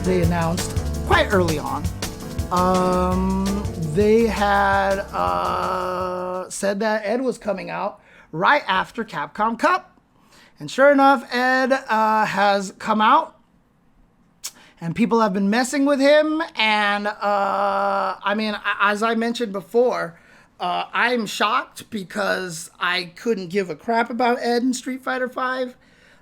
they announced quite early on. They had said that Ed was coming out right after Capcom Cup. And sure enough, Ed has come out. And people have been messing with him. And, I mean, as I mentioned before, I'm shocked because I couldn't give a crap about Ed in Street Fighter V.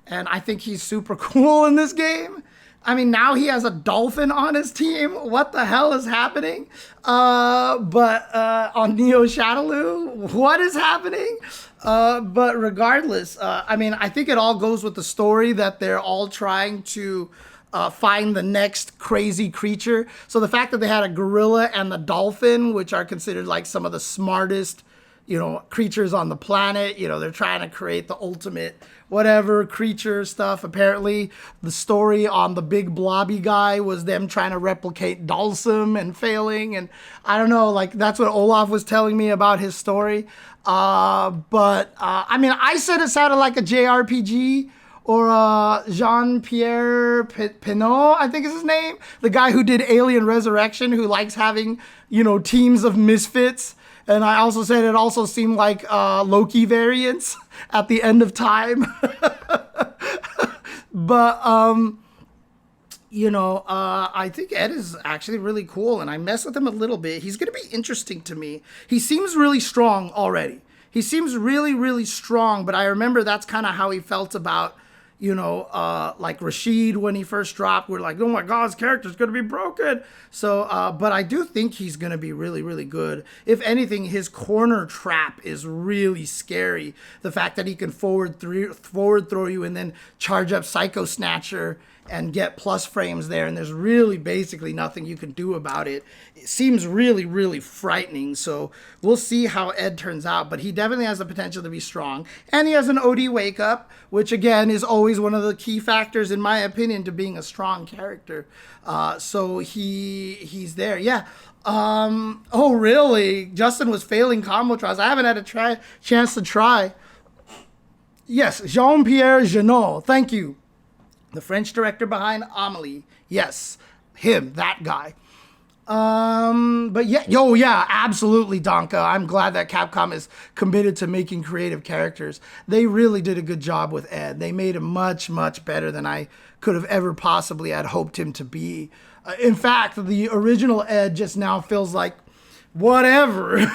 And I think he's super cool in this game. I mean, now he has a dolphin on his team. What the hell is happening? But on Neo Shadaloo, what is happening? But regardless, I mean, I think it all goes with the story that they're all trying to find the next crazy creature. So the fact that they had a gorilla and the dolphin, which are considered like some of the smartest, you know, creatures on the planet, you know, they're trying to create the ultimate whatever creature stuff. Apparently the story on the big blobby guy was them trying to replicate Dhalsim and failing. And I don't know, like that's what Olaf was telling me about his story. I mean, I said it sounded like a JRPG or Jean-Pierre Pinot, I think is his name. The guy who did Alien Resurrection, who likes having, you know, teams of misfits. And I also said it also seemed like Loki variants at the end of time. But, you know, I think Ed is actually really cool. And I mess with him a little bit. He's going to be interesting to me. He seems really strong already. He seems really, really strong. But I remember that's kind of how he felt about, you know, like Rashid when he first dropped. We're like, oh my God, his character's going to be broken. So, but I do think he's going to be really, really good. If anything, his corner trap is really scary. The fact that he can forward throw you and then charge up Psycho Snatcher and get plus frames there. And there's really basically nothing you can do about it. It seems really, really frightening. So we'll see how Ed turns out. But he definitely has the potential to be strong. And he has an OD wake up, which again is always one of the key factors, in my opinion, to being a strong character. So he's there. Yeah. Oh, really? Justin was failing combo trials. I haven't had a chance to try. Yes, Jean-Pierre Jeunet. Thank you. The French director behind Amelie. Yes, him, that guy. But yeah, yeah, absolutely, Donka. I'm glad that Capcom is committed to making creative characters. They really did a good job with Ed. They made him much, much better than I could have ever possibly had hoped him to be. In fact, the original Ed just now feels like whatever.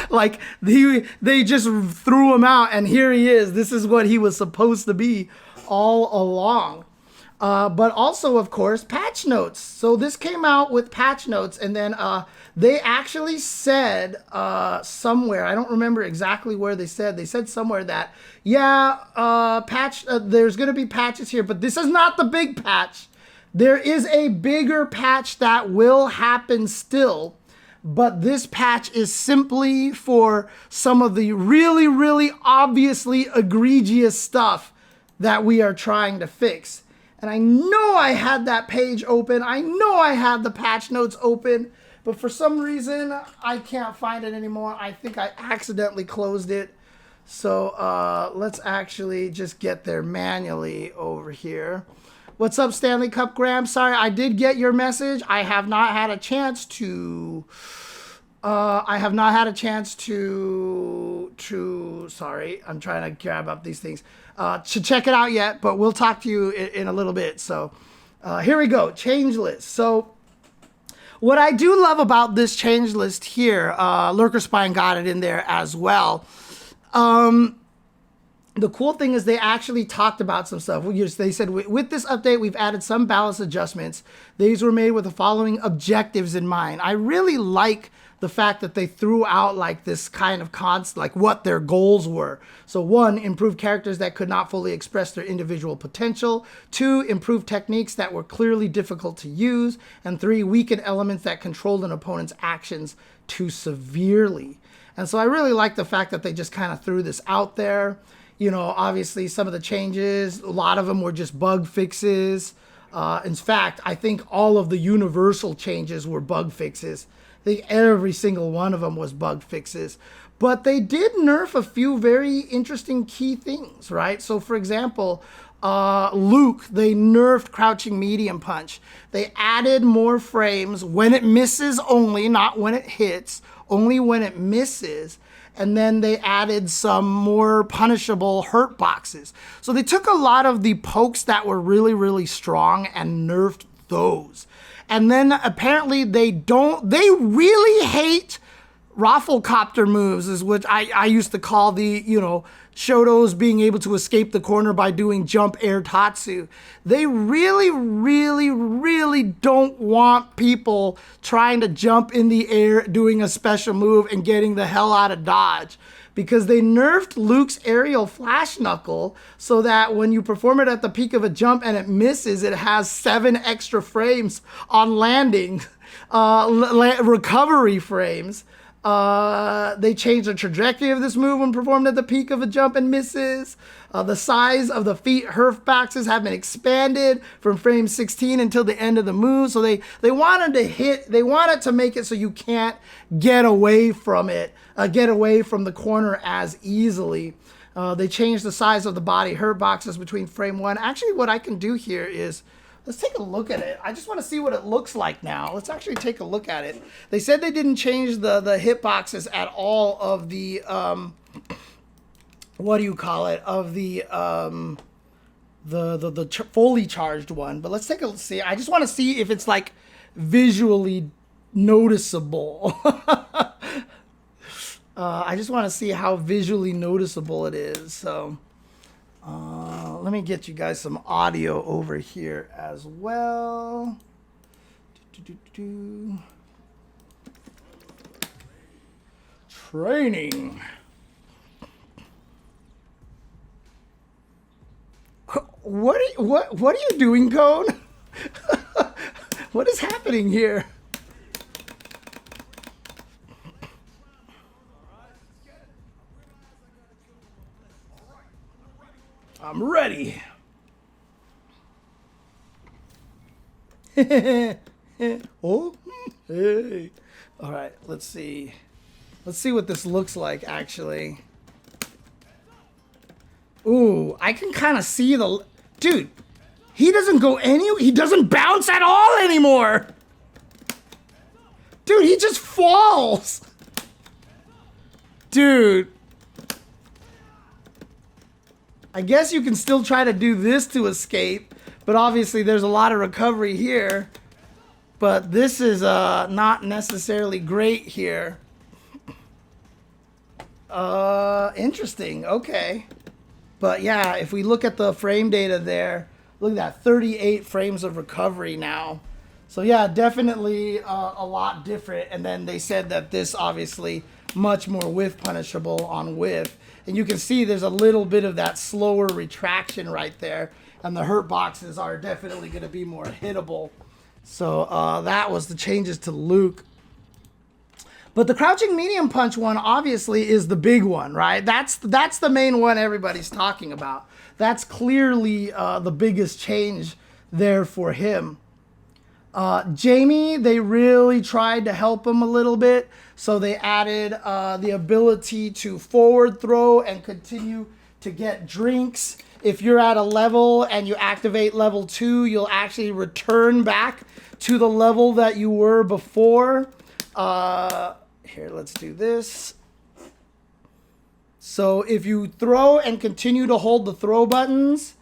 Like they just threw him out and here he is. This is what he was supposed to be all along. But also, of course, patch notes. So this came out with patch notes, and then they actually said somewhere, I don't remember exactly where they said somewhere that, yeah, there's going to be patches here, but this is not the big patch. There is a bigger patch that will happen still, but this patch is simply for some of the really, really obviously egregious stuff that we are trying to fix. And I know I had that page open. I know I had the patch notes open, but for some reason, I can't find it anymore. I think I accidentally closed it. So let's actually just get there manually over here. What's up, Stanley Cup Graham? Sorry, I did get your message. I have not had a chance to... sorry, I'm trying to grab up these things. To check it out yet, but we'll talk to you in a little bit. So here we go, change list. So what I do love about this change list here, Lurker Spine got it in there as well. The cool thing is they actually talked about some stuff. They said, with this update, we've added some balance adjustments. These were made with the following objectives in mind. I really like the fact that they threw out like this kind of like what their goals were. So 1, improve characters that could not fully express their individual potential. 2, improve techniques that were clearly difficult to use. And 3, weaken elements that controlled an opponent's actions too severely. And so I really like the fact that they just kind of threw this out there. You know, obviously some of the changes, a lot of them were just bug fixes. In fact, I think all of the universal changes were bug fixes. I think every single one of them was bug fixes. But they did nerf a few very interesting key things, right? So, for example, Luke, they nerfed crouching medium punch. They added more frames when it misses only, not when it hits, only when it misses. And then they added some more punishable hurt boxes. So they took a lot of the pokes that were really, really strong and nerfed those. And then apparently they really hate Rafflecopter moves, is what I used to call the, Shoto's being able to escape the corner by doing jump air tatsu. They really, really, really don't want people trying to jump in the air, doing a special move and getting the hell out of dodge. Because they nerfed Luke's aerial flash knuckle so that when you perform it at the peak of a jump and it misses, it has 7 extra frames on landing, recovery frames. They changed the trajectory of this move when performed at the peak of a jump and misses. The size of the feet hurt boxes have been expanded from frame 16 until the end of the move. So they wanted to make it so you can't get away from it, get away from the corner as easily. They changed the size of the body hurt boxes between frame 1. Actually, what I can do here is, let's take a look at it. I just want to see what it looks like now. Let's actually take a look at it. They said they didn't change the hitboxes at all of the, of the fully charged one. But let's take a see. I just want to see if it's like visually noticeable. I just want to see how visually noticeable it is. So let me get you guys some audio over here as well. Training. What are you doing, Cone? What is happening here? I'm ready. Oh, hey. All right, let's see. Let's see what this looks like, actually. Ooh, I can kind of see the... Dude, he doesn't he doesn't bounce at all anymore. Dude, he just falls. Dude. I guess you can still try to do this to escape, but obviously there's a lot of recovery here. But this is not necessarily great here. Interesting. Okay. But yeah, if we look at the frame data there, look at that, 38 frames of recovery now. So yeah, definitely a lot different. And then they said that this obviously much more whiff punishable on whiff. And you can see there's a little bit of that slower retraction right there. And the hurt boxes are definitely going to be more hittable. So that was the changes to Luke. But the crouching medium punch one obviously is the big one, right? That's the main one everybody's talking about. That's clearly the biggest change there for him. Jamie, they really tried to help him a little bit. So they added the ability to forward throw and continue to get drinks. If you're at a level and you activate level 2, you'll actually return back to the level that you were before. Here, let's do this. So if you throw and continue to hold the throw buttons,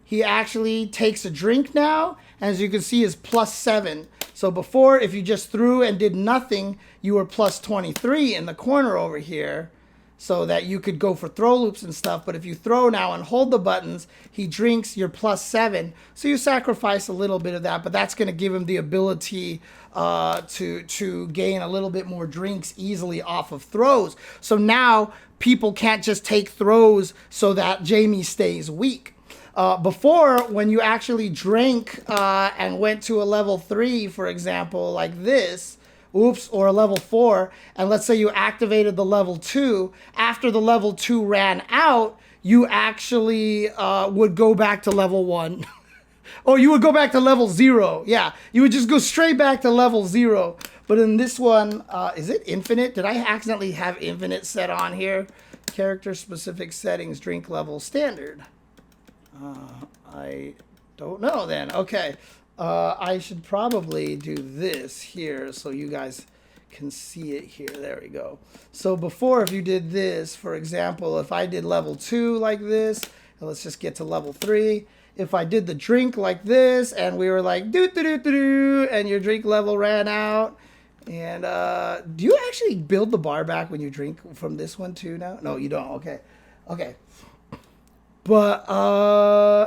he actually takes a drink now. As you can see, is +7. So before, if you just threw and did nothing, you were +23 in the corner over here, so that you could go for throw loops and stuff. But if you throw now and hold the buttons, he drinks, you're +7. So you sacrifice a little bit of that, but that's going to give him the ability to gain a little bit more drinks easily off of throws. So now people can't just take throws so that Jamie stays weak. Before, when you actually drank and went to a level 3, for example, like this, or a level 4, and let's say you activated the level 2, after the level 2 ran out, you actually would go back to level 1. Or you would go back to level 0. Yeah, you would just go straight back to level 0. But in this one, is it infinite? Did I accidentally have infinite set on here? Character specific settings, drink level standard. I don't know then. Okay. I should probably do this here so you guys can see it here. There we go. So before, if you did this, for example, if I did level 2 like this, and let's just get to level 3. If I did the drink like this, and we were like, do, and your drink level ran out, and do you actually build the bar back when you drink from this one too now? No, you don't. Okay. Okay. But,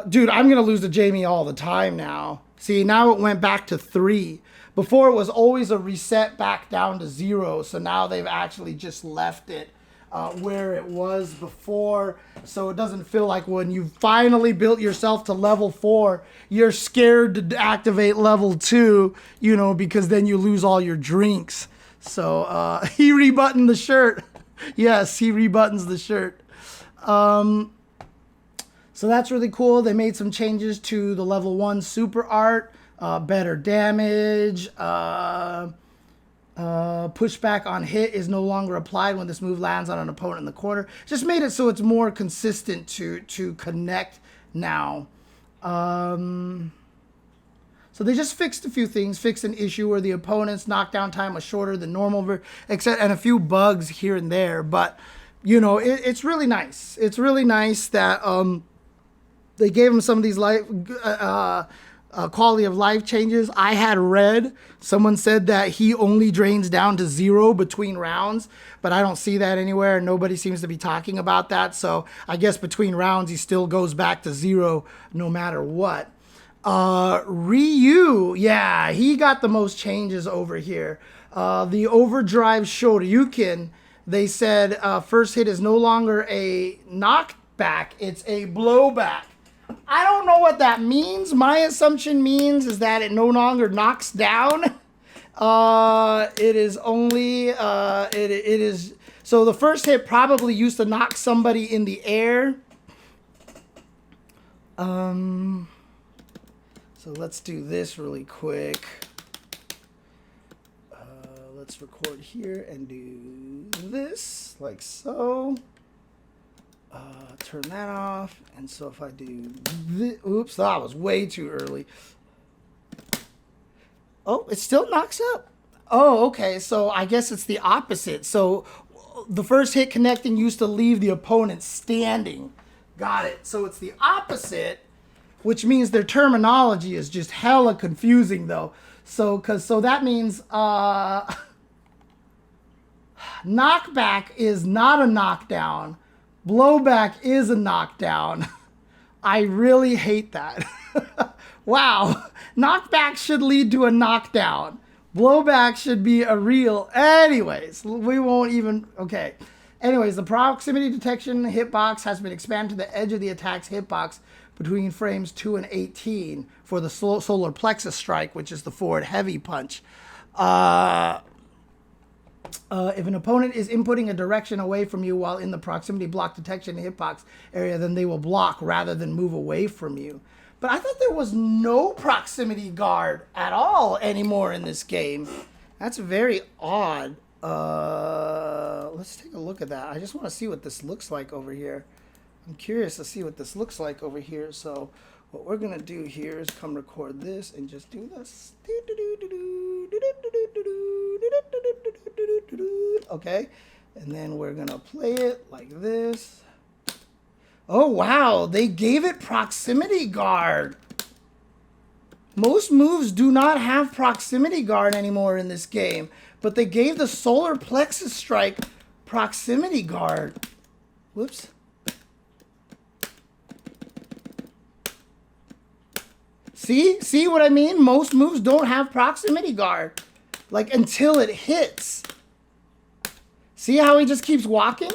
dude, I'm going to lose to Jamie all the time now. See, now it went back to 3. Before it was always a reset back down to 0. So now they've actually just left it where it was before. So it doesn't feel like when you finally built yourself to level 4, you're scared to activate level 2, you know, because then you lose all your drinks. So he rebuttoned the shirt. Yes, he rebuttons the shirt. So that's really cool. They made some changes to the level 1 super art, better damage, pushback on hit is no longer applied when this move lands on an opponent in the corner. Just made it so it's more consistent to connect now. So they just fixed a few things, fixed an issue where the opponent's knockdown time was shorter than normal, except and a few bugs here and there. But, you know, it's really nice. It's really nice that they gave him some of these quality of life changes. I had read someone said that he only drains down to 0 between rounds, but I don't see that anywhere. Nobody seems to be talking about that. So I guess between rounds, he still goes back to 0 no matter what. Ryu, yeah, he got the most changes over here. The overdrive Shoryuken, they said first hit is no longer a knockback, it's a blowback. I don't know what that means. My assumption means is that it no longer knocks down. It is only, it is, so the first hit probably used to knock somebody in the air. So let's do this really quick. Let's record here and do this like so. Turn that off. And so if I do this, oops, that was way too early. Oh, it still knocks up. Oh, okay. So I guess it's the opposite. So the first hit connecting used to leave the opponent standing. Got it. So it's the opposite, which means their terminology is just hella confusing though. So that means knockback is not a knockdown. Blowback is a knockdown. I really hate that. Wow. Knockback should lead to a knockdown. Blowback should be a real... Anyways, we won't even... Okay. Anyways, the proximity detection hitbox has been expanded to the edge of the attack's hitbox between frames 2 and 18 for the solar plexus strike, which is the forward heavy punch. If an opponent is inputting a direction away from you while in the proximity block detection hitbox area, then they will block rather than move away from you. But I thought there was no proximity guard at all anymore in this game. That's very odd. Let's take a look at that. I just want to see what this looks like over here. I'm curious to see what this looks like over here. So what we're going to do here is come record this and just do this. Okay, and then we're gonna play it like this. Oh wow, they gave it proximity guard. Most moves do not have proximity guard anymore in this game, but they gave the solar plexus strike proximity guard. Whoops. See what I mean? Most moves don't have proximity guard, like until it hits. See how he just keeps walking?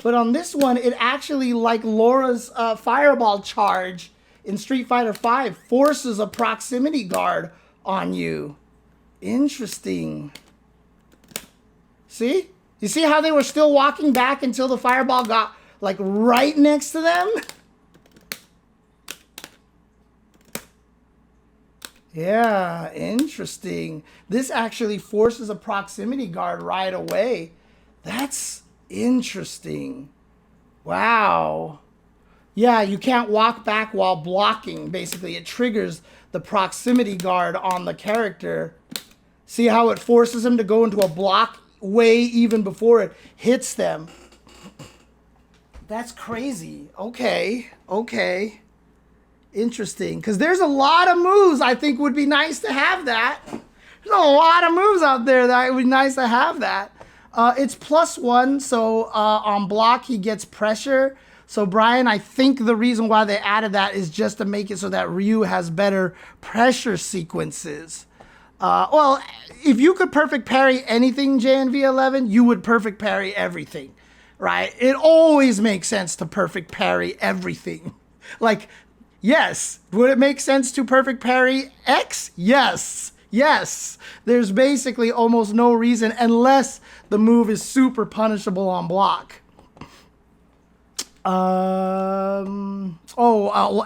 But on this one, it actually, like Laura's fireball charge in Street Fighter V, forces a proximity guard on you. Interesting. See? You see how they were still walking back until the fireball got, like, right next to them? Yeah, interesting. This actually forces a proximity guard right away. That's interesting. Wow. Yeah, you can't walk back while blocking. Basically, it triggers the proximity guard on the character. See how it forces him to go into a block way even before it hits them. That's crazy. Okay, okay. Interesting. Because there's a lot of moves I think would be nice to have that. There's a lot of moves out there that would be nice to have that. It's +1, so on block he gets pressure. So Brian, I think the reason why they added that is just to make it so that Ryu has better pressure sequences. Well, if you could perfect parry anything, JNV11, you would perfect parry everything, right? It always makes sense to perfect parry everything. Like, yes. Would it make sense to perfect parry X? Yes. Yes. There's basically almost no reason unless the move is super punishable on block. Well,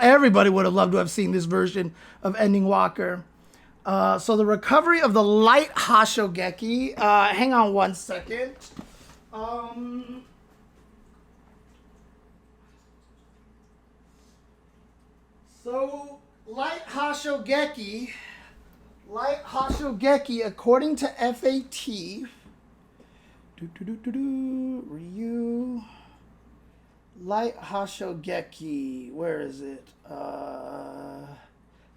everybody would have loved to have seen this version of Ending Walker. So the recovery of the light Hashogeki. Hang on one second. So light Hashogeki, according to FAT, Ryu, light Hashogeki, where is it?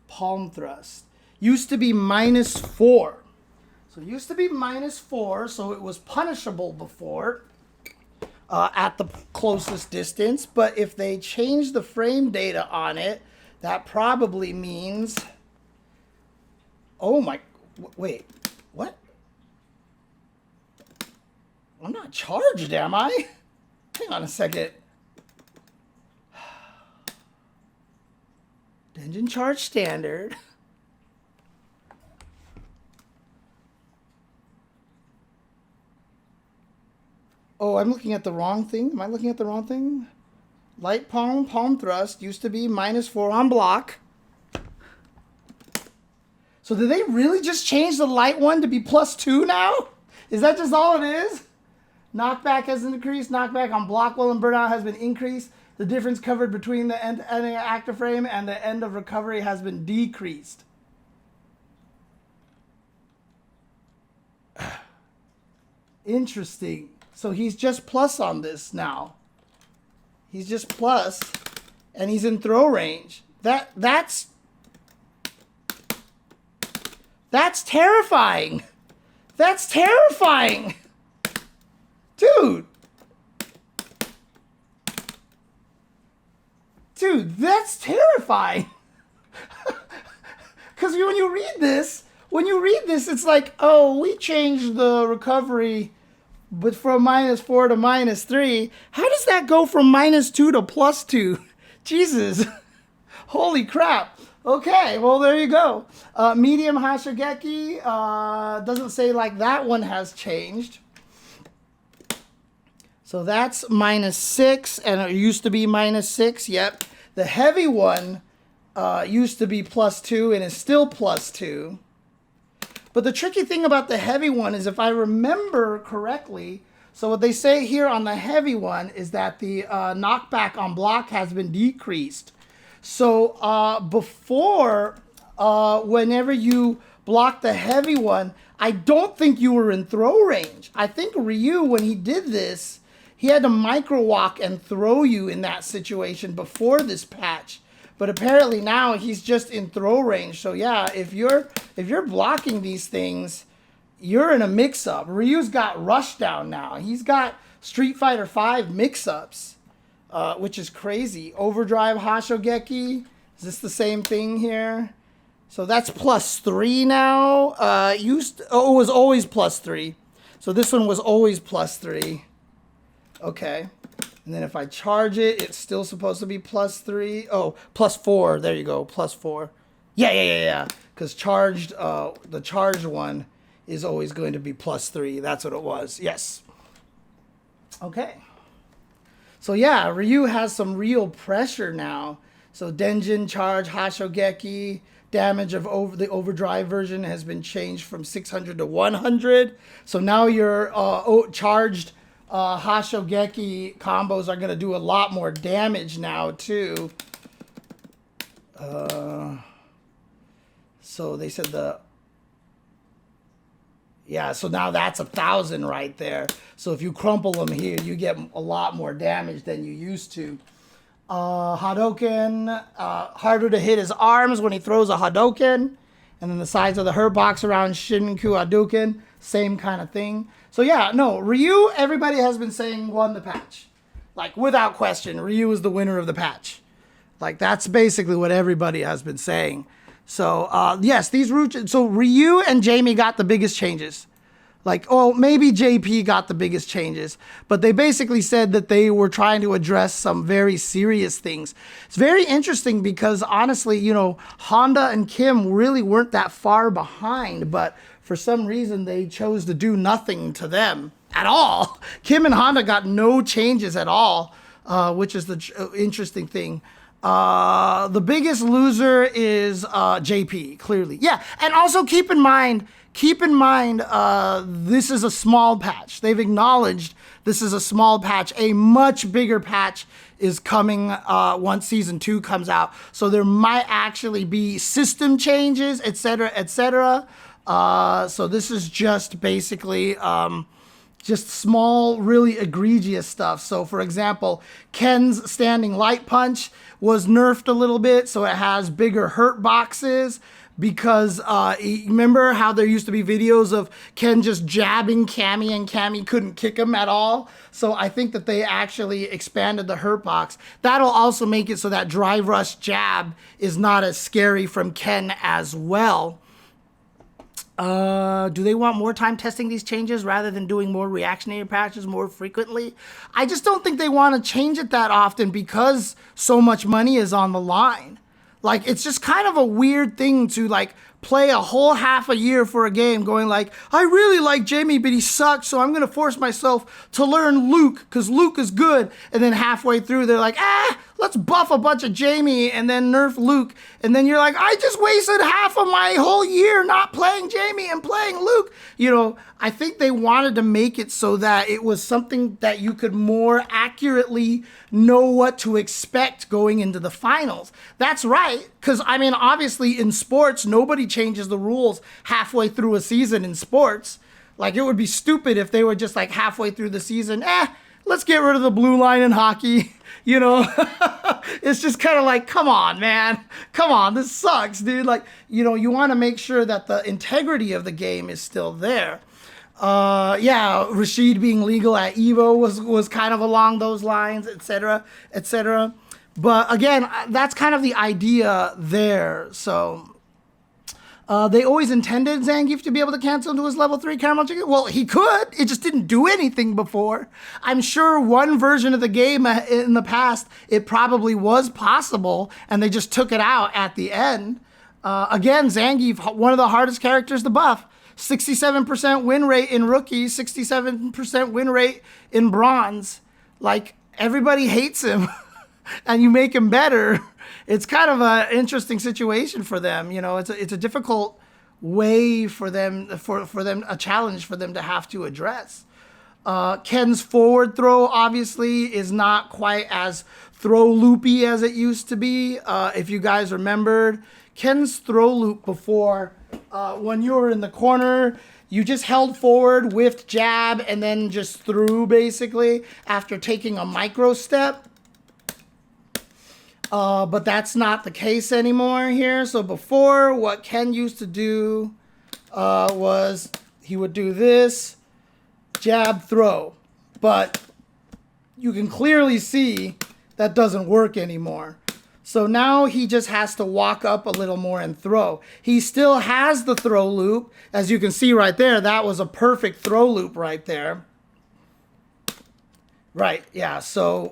Palm thrust. Used to be -4. So it used to be -4, so it was punishable before at the closest distance. But if they change the frame data on it, that probably means... Oh my... Wait, what? I'm not charged, am I? Hang on a second. Engine charge standard. Oh, I'm looking at the wrong thing. Am I looking at the wrong thing? Light palm thrust used to be -4 on block. So did they really just change the light one to be +2 now? Is that just all it is? Knockback has increased. Knockback on block while in burnout has been increased. The difference covered between the end active frame and the end of recovery has been decreased. Interesting. So he's just plus on this now. He's just plus, and he's in throw range. That's terrifying. That's terrifying. Dude. Dude, that's terrifying. Because when you read this, it's like, oh, we changed the recovery but from -4 to -3. How does that go from -2 to +2? Jesus. Holy crap. Okay, well, there you go. Medium Hashogeki doesn't say like that one has changed. So that's -6, and it used to be -6. Yep. The heavy one used to be +2 and is still +2. But the tricky thing about the heavy one is, if I remember correctly, so what they say here on the heavy one is that the knockback on block has been decreased. So before, whenever you block the heavy one, I don't think you were in throw range. I think Ryu, when he did this, he had to micro walk and throw you in that situation before this patch. But apparently now he's just in throw range. So yeah, if you're blocking these things, you're in a mix-up. Ryu's got Rushdown now. He's got Street Fighter V mix-ups, which is crazy. Overdrive Hashogeki. Is this the same thing here? So that's +3 now. It was always +3. So this one was always +3. Okay. And then if I charge it, it's still supposed to be +3. Oh, +4. There you go. +4. Yeah. Because the charged one is always going to be +3. That's what it was. Yes. Okay. So yeah, Ryu has some real pressure now. So Denjin charge, Hashogeki, damage of the overdrive version has been changed from 600 to 100. So now your charged Hashogeki combos are going to do a lot more damage now too. So they said so now that's 1,000 right there. So if you crumple them here, you get a lot more damage than you used to. Hadoken, harder to hit his arms when he throws a Hadoken. And then the size of the hurt box around Shinku Hadouken, same kind of thing. So yeah, no, Ryu, everybody has been saying won the patch. Like, without question, Ryu is the winner of the patch. Like, that's basically what everybody has been saying. So, yes, so Ryu and Jamie got the biggest changes. Like, oh, maybe JP got the biggest changes. But they basically said that they were trying to address some very serious things. It's very interesting because, honestly, you know, Honda and Kim really weren't that far behind. But for some reason, they chose to do nothing to them at all. Kim and Honda got no changes at all, which is the interesting thing. The biggest loser is JP, clearly. Yeah, and also keep in mind, this is a small patch. They've acknowledged this is a small patch. A much bigger patch is coming once Season 2 comes out. So there might actually be system changes, etc., etc. So this is just basically just small, really egregious stuff. So, for example, Ken's standing light punch was nerfed a little bit, so it has bigger hurt boxes. Because remember how there used to be videos of Ken just jabbing Cammy and Cammy couldn't kick him at all? So I think that they actually expanded the hurt box. That'll also make it so that drive rush jab is not as scary from Ken as well. Do they want more time testing these changes rather than doing more reactionary patches more frequently? I just don't think they want to change it that often because so much money is on the line. Like, it's just kind of a weird thing to, like, play a whole half a year for a game going like, I really like Jamie, but he sucks, so I'm going to force myself to learn Luke because Luke is good. And then halfway through, they're like, let's buff a bunch of Jamie and then nerf Luke. And then you're like, I just wasted half of my whole year not playing Jamie and playing Luke. You know, I think they wanted to make it so that it was something that you could more accurately know what to expect going into the finals. That's right. Because, I mean, obviously in sports, nobody changes the rules halfway through a season in sports. Like, it would be stupid if they were just like halfway through the season, let's get rid of the blue line in hockey. You know, it's just kind of like, come on, man. Come on, this sucks, dude. Like, you know, you want to make sure that the integrity of the game is still there. Yeah, Rashid being legal at Evo was kind of along those lines, etc., etc. But again, that's kind of the idea there. So they always intended Zangief to be able to cancel into his level 3 caramel chicken. Well, he could. It just didn't do anything before. I'm sure one version of the game in the past, it probably was possible, and they just took it out at the end. Again, Zangief, one of the hardest characters to buff. 67% win rate in rookies, 67% win rate in bronze. Like, everybody hates him, and you make him better. It's kind of an interesting situation for them. You know, it's a difficult way for them, a challenge for them to have to address. Ken's forward throw, obviously, is not quite as throw loopy as it used to be. If you guys remembered, Ken's throw loop before, when you were in the corner, you just held forward, whiffed jab, and then just threw, basically, after taking a micro step. But that's not the case anymore here. So before, what Ken used to do was he would do this, jab, throw. But you can clearly see that doesn't work anymore. So now he just has to walk up a little more and throw. He still has the throw loop. As you can see right there, that was a perfect throw loop right there. Right, yeah, so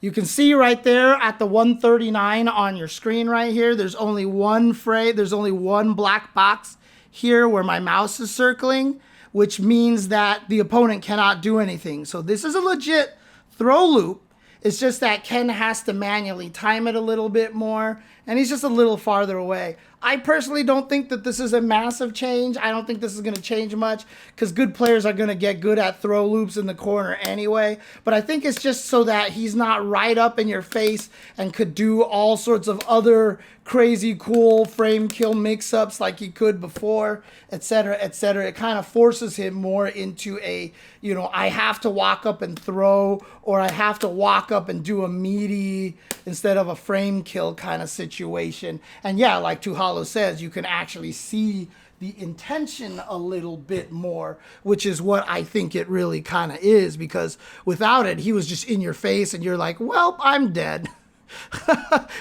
you can see right there at the 139 on your screen right here, there's only one there's only one black box here where my mouse is circling, which means that the opponent cannot do anything. So this is a legit throw loop. It's just that Ken has to manually time it a little bit more, and he's just a little farther away. I personally don't think that this is a massive change. I don't think this is going to change much because good players are going to get good at throw loops in the corner anyway. But I think it's just so that he's not right up in your face and could do all sorts of other crazy cool frame kill mix-ups like he could before, etc., etc. It kind of forces him more into a, you know, I have to walk up and throw, or I have to walk up and do a meaty instead of a frame kill kind of situation. And yeah, like Tuhalo says, you can actually see the intention a little bit more, which is what I think it really kind of is, because without it, he was just in your face and you're like, well, I'm dead.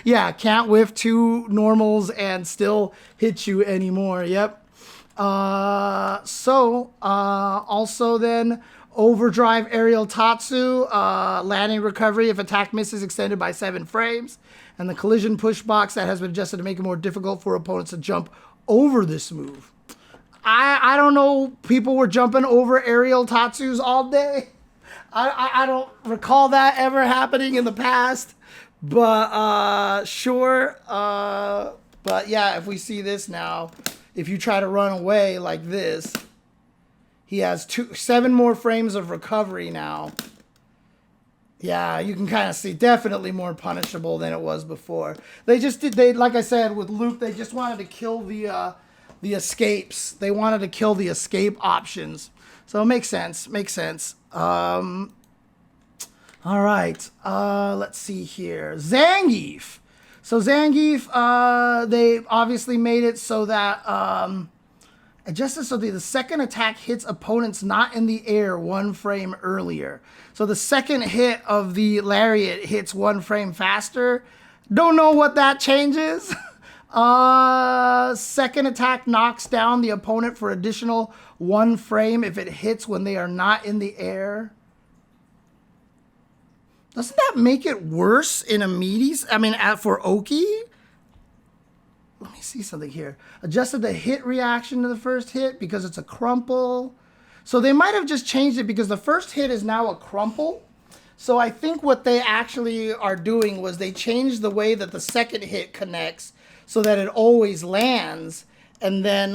Yeah, can't whiff 2 normals and still hit you anymore. Yep. Also then, overdrive aerial tatsu, landing recovery if attack misses extended by 7 frames, and the collision push box that has been adjusted to make it more difficult for opponents to jump over this move. I don't know, people were jumping over aerial tatsus all day. I don't recall that ever happening in the past. But sure. But yeah, if we see this now, if you try to run away like this, he has 7 more frames of recovery now. Yeah, you can kind of see, definitely more punishable than it was before. They just did, like I said, with Luke, they just wanted to kill the escapes. They wanted to kill the escape options. So it makes sense, all right, let's see here. Zangief. So Zangief, they obviously made it so that, adjusted so the second attack hits opponents not in the air 1 frame earlier. So the second hit of the lariat hits 1 frame faster. Don't know what that changes. Second attack knocks down the opponent for additional 1 frame if it hits when they are not in the air. Doesn't that make it worse in a meaties? I mean, for Oki? Let me see something here. Adjusted the hit reaction to the first hit because it's a crumple. So they might have just changed it because the first hit is now a crumple. So I think what they actually are doing was they changed the way that the second hit connects so that it always lands. And then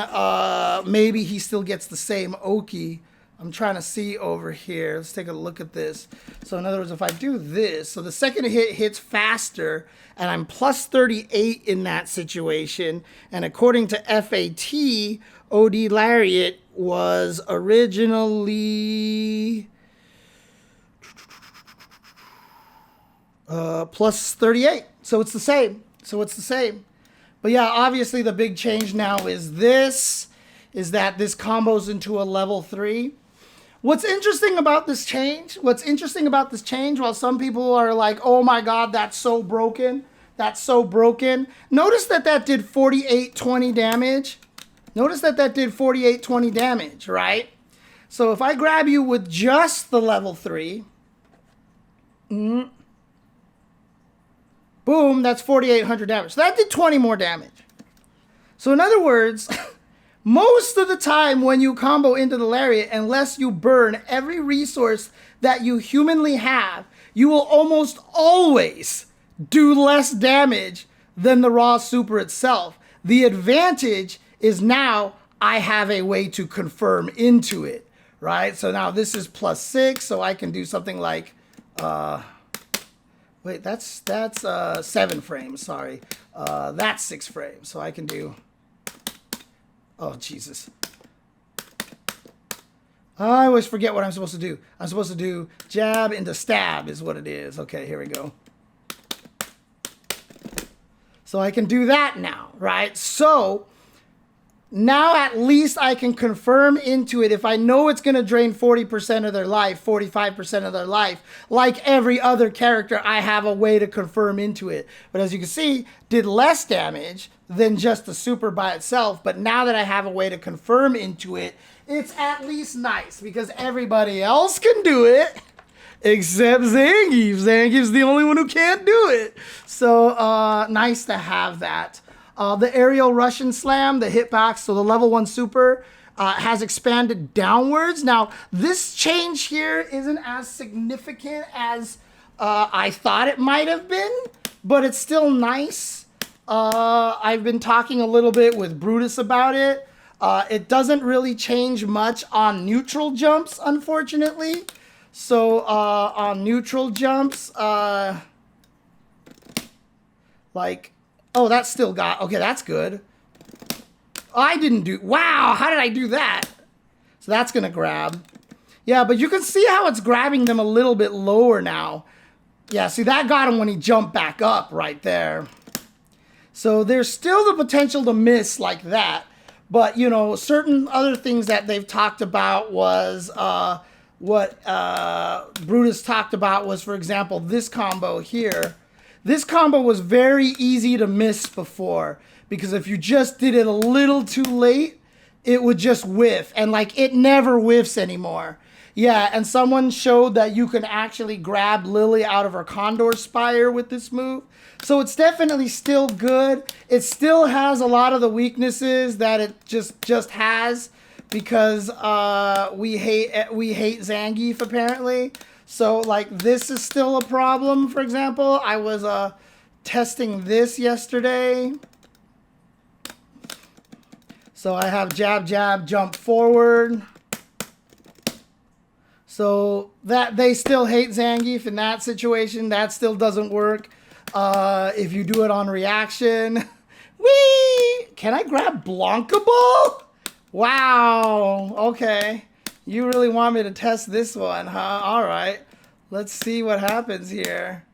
maybe he still gets the same Oki. I'm trying to see over here. Let's take a look at this. So in other words, if I do this, so the second hit hits faster, and I'm plus 38 in that situation. And according to FAT, OD Lariat was originally plus 38. So it's the same. But yeah, obviously the big change now is that this combos into a level 3. What's interesting about this change, while some people are like, oh my God, that's so broken. Notice that did 4820 damage. Right? So if I grab you with just the level 3, boom, that's 4800 damage. So that did 20 more damage. So in other words, most of the time when you combo into the lariat, unless you burn every resource that you humanly have, you will almost always do less damage than the raw super itself. The advantage is now I have a way to confirm into it, right? So now this is plus 6, so I can do something like, wait, that's 7 frames, sorry. That's 6 frames, so I can do, oh, Jesus. I always forget what I'm supposed to do. I'm supposed to do jab into stab is what it is. Okay, here we go. So I can do that now, right? So now at least I can confirm into it if I know it's going to drain 40% of their life, 45% of their life. Like every other character, I have a way to confirm into it. But as you can see, did less damage than just the super by itself. But now that I have a way to confirm into it, it's at least nice because everybody else can do it except Zangief. Zangief's the only one who can't do it. So nice to have that. The aerial Russian slam, the hitbox, so the level 1 super has expanded downwards. Now, this change here isn't as significant as I thought it might have been, but it's still nice. I've been talking a little bit with Brutus about it. It doesn't really change much on neutral jumps, unfortunately. So on neutral jumps, like, oh, that's still got, okay, that's good. I didn't do, wow, how did I do that? So that's gonna grab. Yeah, but you can see how it's grabbing them a little bit lower now. Yeah, see, that got him when he jumped back up right there. So there's still the potential to miss like that. But, you know, certain other things that they've talked about was what Brutus talked about was, for example, this combo here. This combo was very easy to miss before because if you just did it a little too late, it would just whiff. And, like, it never whiffs anymore. Yeah, and someone showed that you can actually grab Lily out of her Condor Spire with this move. So it's definitely still good. It still has a lot of the weaknesses that it just has because we hate Zangief apparently. So like this is still a problem. For example, I was testing this yesterday. So I have jab, jab, jump forward. So that they still hate Zangief in that situation. That still doesn't work. If you do it on reaction. Whee! Can I grab Blanka Ball? Wow. Okay. You really want me to test this one, huh? All right. Let's see what happens here.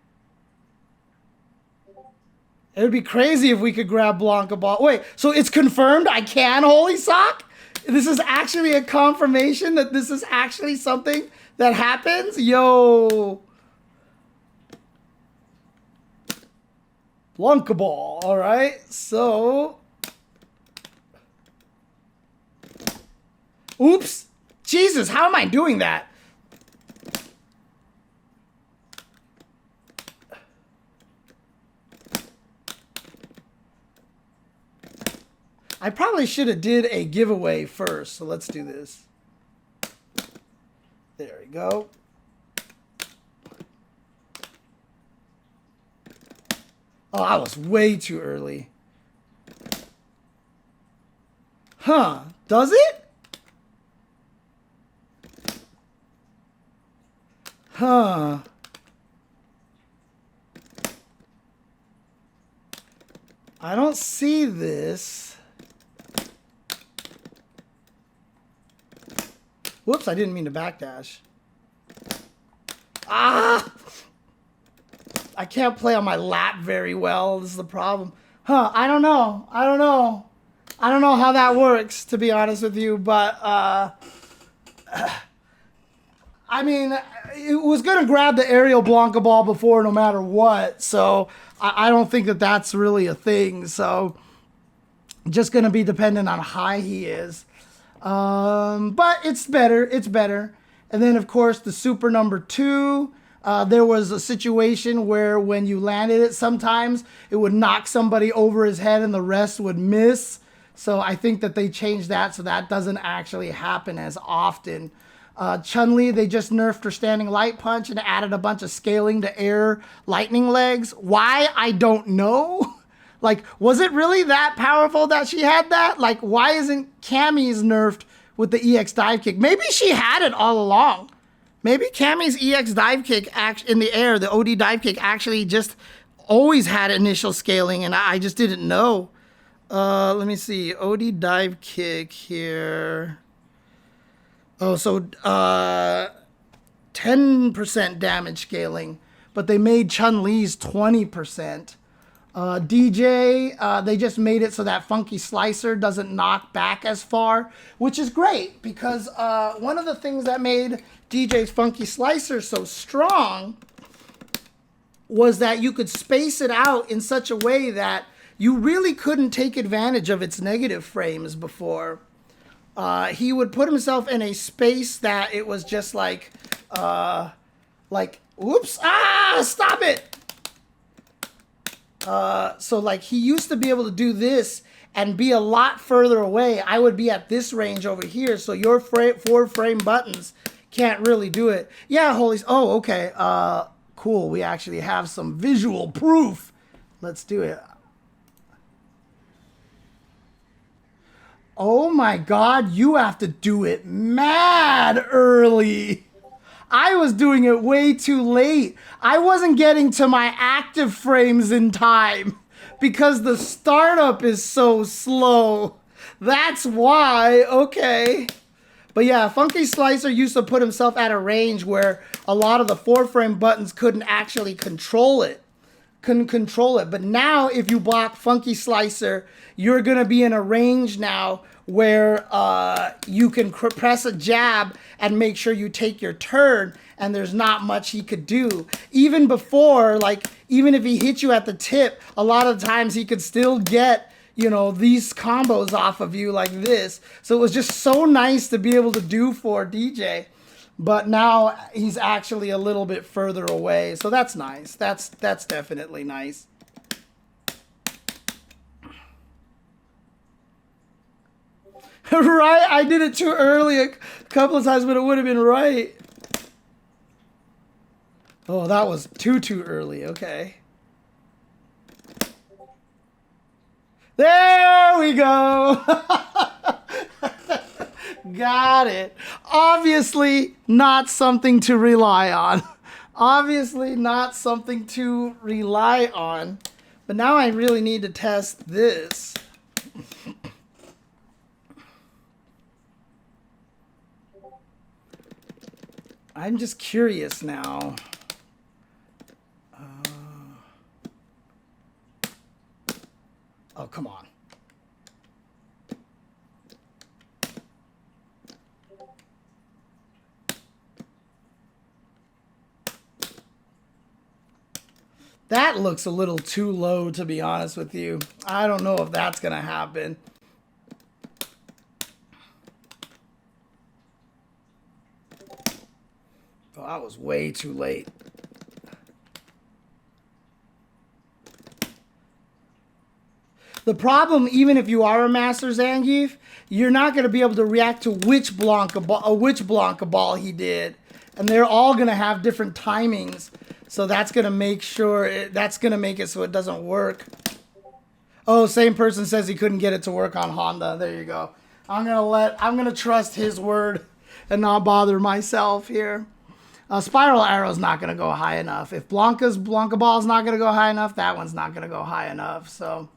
It would be crazy if we could grab Blanka Ball. Wait, so it's confirmed I can Holy Sock? This is actually a confirmation that this is actually something that happens? Yo. Blanka Ball. All right. So. Oops. Jesus, how am I doing that? I probably should have did a giveaway first, so let's do this. There we go. Oh, I was way too early. Huh, does it? Huh. I don't see this. Whoops, I didn't mean to backdash. Ah! I can't play on my lap very well. This is the problem. Huh, I don't know. I don't know. I don't know how that works, to be honest with you, but I mean, it was going to grab the aerial Blanka Ball before no matter what, so I don't think that that's really a thing, so just going to be dependent on how high he is. But it's better. It's better. And then, of course, the super number 2. There was a situation where when you landed it, sometimes it would knock somebody over his head and the rest would miss. So I think that they changed that so that doesn't actually happen as often. Chun Li, they just nerfed her standing light punch and added a bunch of scaling to air lightning legs. Why? I don't know. Like, was it really that powerful that she had that? Like, why isn't Cammy's nerfed with the EX dive kick? Maybe she had it all along. Maybe Cammy's EX dive kick in the air, the OD dive kick, actually just always had initial scaling, and I just didn't know. Let me see. OD dive kick here. Oh, so 10% damage scaling, but they made Chun-Li's 20%. DJ, they just made it so that Funky Slicer doesn't knock back as far, which is great because one of the things that made DJ's Funky Slicer so strong was that you could space it out in such a way that you really couldn't take advantage of its negative frames before. He would put himself in a space that it was just like, oops, stop it. So like he used to be able to do this and be a lot further away. I would be at this range over here. So your 4 frame buttons can't really do it. Yeah, holy, oh, okay. Cool, we actually have some visual proof. Let's do it. Oh my God, you have to do it mad early. I was doing it way too late. I wasn't getting to my active frames in time because the startup is so slow. That's why, okay. But yeah, Funky Slicer used to put himself at a range where a lot of the 4-frame buttons couldn't actually control it. But now if you block Funky Slicer, you're going to be in a range now where you can press a jab and make sure you take your turn, and there's not much he could do. Even before, like, even if he hit you at the tip, a lot of times he could still get, you know, these combos off of you like this. So it was just so nice to be able to do for DJ. But now he's actually a little bit further away. So that's nice. That's definitely nice. Right? I did it too early a couple of times, but it would have been right. Oh, that was too early. Okay. There we go. Got it. Obviously not something to rely on. Obviously not something to rely on. But now I really need to test this. I'm just curious now. Oh, come on. That looks a little too low, to be honest with you. I don't know if that's going to happen. Oh, that was way too late. The problem, even if you are a master Zangief, you're not going to be able to react to which Blanka ball he did. And they're all going to have different timings. So that's going to make sure, that's going to make it so it doesn't work. Oh, same person says he couldn't get it to work on Honda. There you go. I'm going to trust his word and not bother myself here. Spiral Arrow's not going to go high enough. If Blanka ball's not going to go high enough, that one's not going to go high enough. So,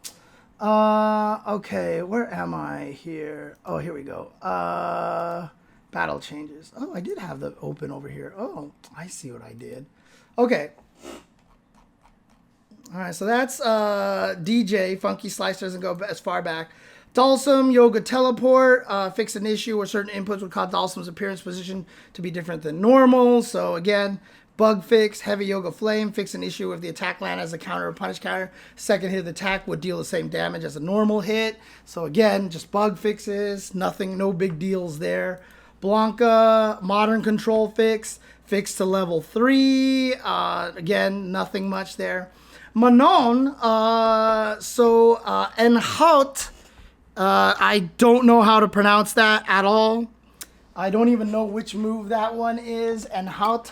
okay, where am I here? Oh, here we go. Battle changes. Oh, I did have the open over here. Oh, I see what I did. Okay. All right, so that's DJ. Funky Slice doesn't go as far back. Dhalsim, Yoga Teleport, fix an issue where certain inputs would cause Dhalsim's appearance position to be different than normal. So again, bug fix, Heavy Yoga Flame, fix an issue if the attack land as a counter or punish counter. Second hit of the attack would deal the same damage as a normal hit. So again, just bug fixes, nothing, no big deals there. Blanka, Modern Control fix, fix to level 3. Again, nothing much there. Manon, Enhout, I don't know how to pronounce that at all. I don't even know which move that one is. Enhout.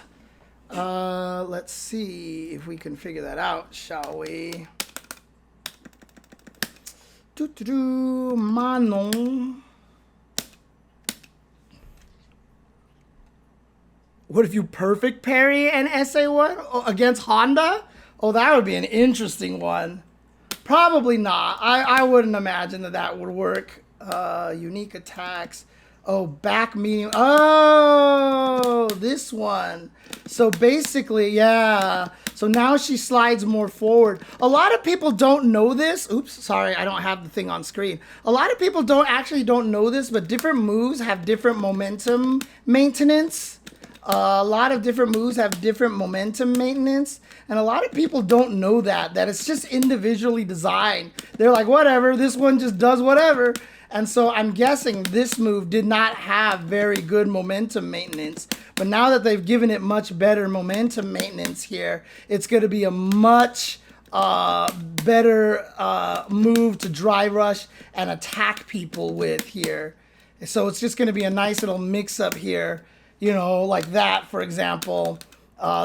Let's see if we can figure that out, shall we? Manon. What if you perfect parry and SA1 against Honda? Oh, that would be an interesting one. Probably not. I wouldn't imagine that would work. Unique attacks. Oh, back medium. Oh, this one. So basically, yeah. So now she slides more forward. A lot of people don't know this. Oops, sorry, I don't have the thing on screen. A lot of people don't know this, but different moves have different momentum maintenance. A lot of different moves have different momentum maintenance, and a lot of people don't know that it's just individually designed. They're like, whatever, this one just does whatever. And so I'm guessing this move did not have very good momentum maintenance, but now that they've given it much better momentum maintenance here, it's going to be a much better move to dry rush and attack people with here. So it's just going to be a nice little mix up here. You know, like that, for example,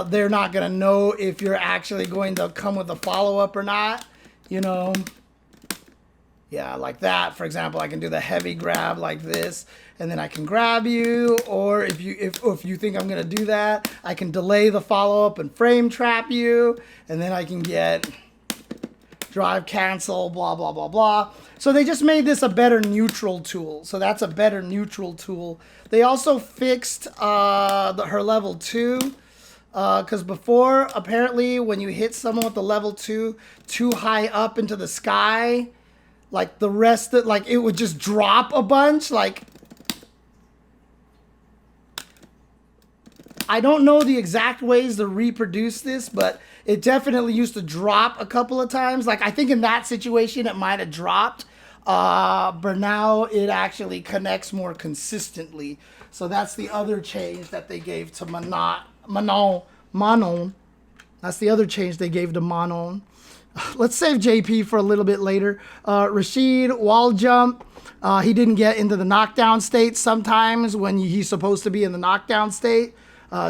they're not going to know if you're actually going to come with a follow-up or not, you know. Yeah, like that. For example, I can do the heavy grab like this, and then I can grab you. Or if you think I'm gonna do that, I can delay the follow-up and frame trap you, and then I can get drive cancel, blah, blah, blah, blah. So they just made this a better neutral tool. So that's a better neutral tool. They also fixed her level 2. Because before, apparently, when you hit someone with the level 2 too high up into the sky, like the rest of, like it would just drop a bunch. Like, I don't know the exact ways to reproduce this, but it definitely used to drop a couple of times. Like, I think in that situation, it might have dropped. But now it actually connects more consistently. So that's the other change that they gave to Manon. That's the other change they gave to Manon. Let's save JP for a little bit later. Rashid, wall jump. He didn't get into the knockdown state sometimes when he's supposed to be in the knockdown state.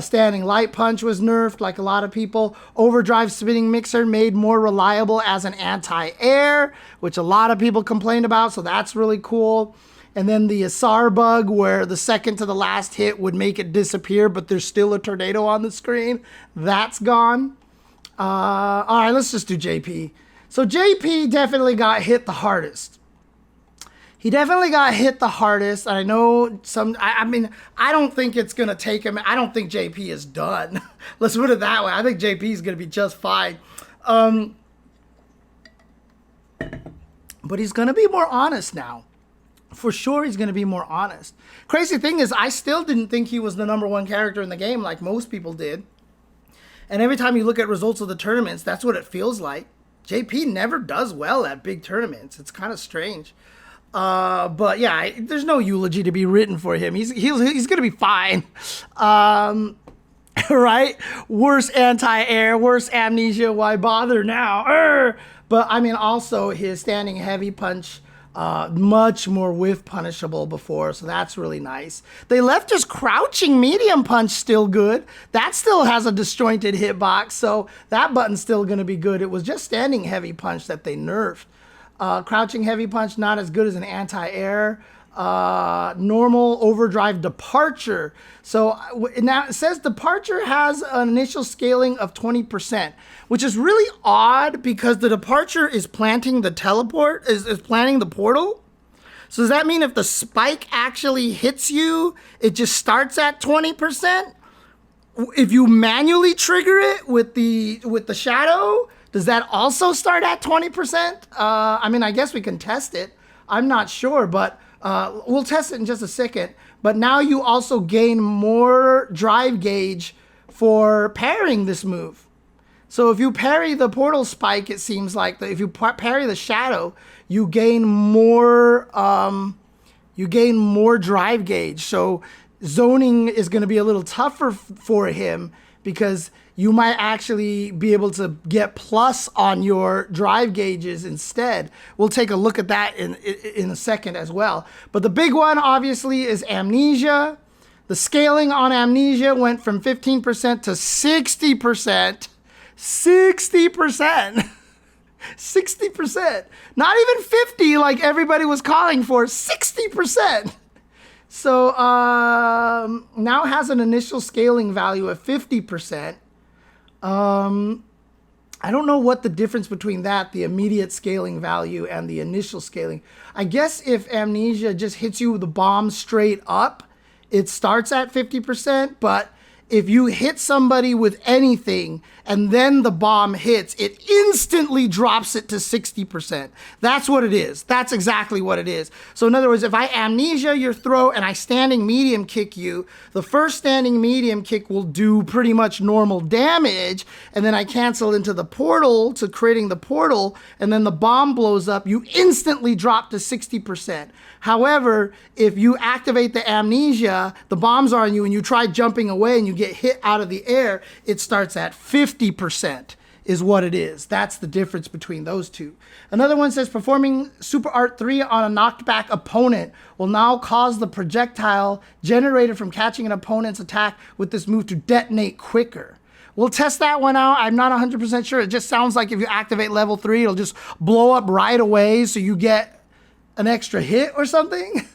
Standing light punch was nerfed like a lot of people. Overdrive spinning mixer made more reliable as an anti-air, which a lot of people complained about, so that's really cool. And then the Asar bug where the second to the last hit would make it disappear, but there's still a tornado on the screen. That's gone. All right, let's just do JP. So JP definitely got hit the hardest. He definitely got hit the hardest. I know I mean, I don't think it's going to take him. I don't think JP is done. Let's put it that way. I think JP is going to be just fine. But he's going to be more honest now. For sure, he's going to be more honest. Crazy thing is, I still didn't think he was the #1 character in the game like most people did. And every time you look at results of the tournaments, that's what it feels like. JP never does well at big tournaments. It's kind of strange. But yeah, there's no eulogy to be written for him. He's gonna be fine. Right? Worse anti-air, worse amnesia. Why bother now? But I mean, also his standing heavy punch, much more whiff punishable before, so that's really nice. They left his crouching medium punch still good. That still has a disjointed hitbox, so that button's still gonna be good. It was just standing heavy punch that they nerfed. Crouching heavy punch, not as good as an anti-air. Normal overdrive departure. So now it says departure has an initial scaling of 20%, which is really odd because the departure is planting the teleport, is planting the portal. So does that mean if the spike actually hits you, it just starts at 20%? If you manually trigger it with the shadow, does that also start at 20%? I mean, I guess we can test it. I'm not sure, but we'll test it in just a second. But now you also gain more drive gauge for parrying this move. So if you parry the portal spike, it seems like if you parry the shadow, you gain more drive gauge. So zoning is going to be a little tougher for him because you might actually be able to get plus on your drive gauges instead. We'll take a look at that in a second as well. But the big one, obviously, is amnesia. The scaling on amnesia went from 15% to 60%. 60%. 60%. Not even 50 like everybody was calling for. 60%. So now has an initial scaling value of 50%. I don't know what the difference between that, the immediate scaling value and the initial scaling. I guess if amnesia just hits you with the bomb straight up, it starts at 50%, but if you hit somebody with anything and then the bomb hits, it instantly drops it to 60%. That's what it is. That's exactly what it is. So in other words, if I amnesia your throw and I standing medium kick you, the first standing medium kick will do pretty much normal damage, and then I cancel into the portal to creating the portal, and then the bomb blows up, you instantly drop to 60%. However, if you activate the amnesia, the bombs are on you and you try jumping away and you get hit out of the air, it starts at 50% is what it is. That's the difference between those two. Another one says performing Super Art 3 on a knocked back opponent will now cause the projectile generated from catching an opponent's attack with this move to detonate quicker. We'll test that one out. I'm not 100% sure. It just sounds like if you activate level 3, it'll just blow up right away so you get an extra hit or something.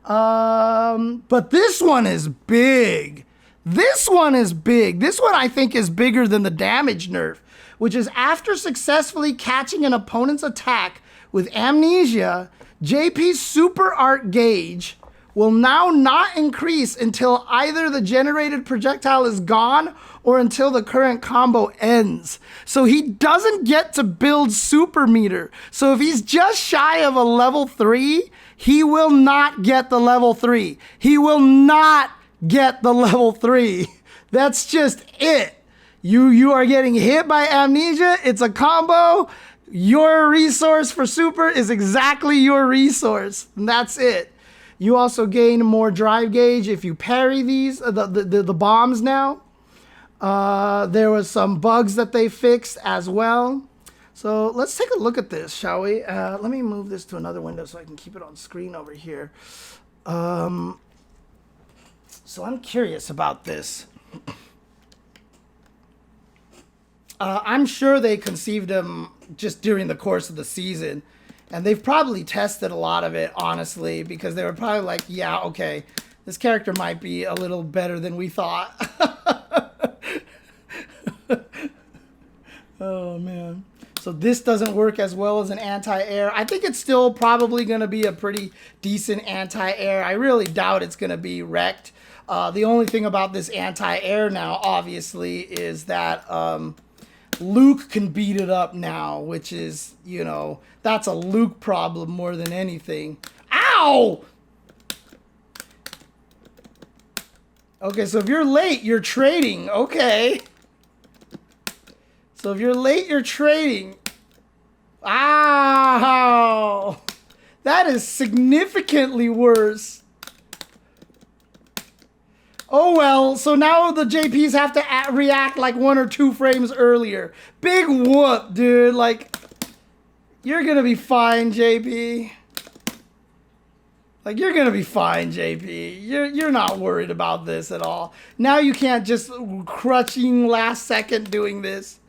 But this one is big. This one is big. This one I think is bigger than the damage nerf, which is after successfully catching an opponent's attack with amnesia, JP's super art gauge will now not increase until either the generated projectile is gone or until the current combo ends. So he doesn't get to build super meter. So if he's just shy of a level 3, he will not get the level 3. He will not get the level 3. That's just it. You are getting hit by amnesia. It's a combo. Your resource for super is exactly your resource. And that's it. You also gain more drive gauge if you parry these, the bombs now. There was some bugs that they fixed as well. So let's take a look at this, shall we? Let me move this to another window so I can keep it on screen over here. So I'm curious about this. I'm sure they conceived them just during the course of the season. And they've probably tested a lot of it, honestly, because they were probably like, yeah, okay, this character might be a little better than we thought. Oh, man. So this doesn't work as well as an anti-air. I think it's still probably going to be a pretty decent anti-air. I really doubt it's going to be wrecked. The only thing about this anti-air now, obviously, is that Luke can beat it up now, which is, you know, that's a Luke problem more than anything. Ow! Okay, so if you're late, you're trading. Okay. So if you're late, you're trading. Ow! That is significantly worse. Oh well, so now the JPs have to react like 1 or 2 frames earlier. Big whoop, dude. Like, you're gonna be fine, JP. Like, you're gonna be fine, JP. You're not worried about this at all. Now you can't just crushing last second doing this.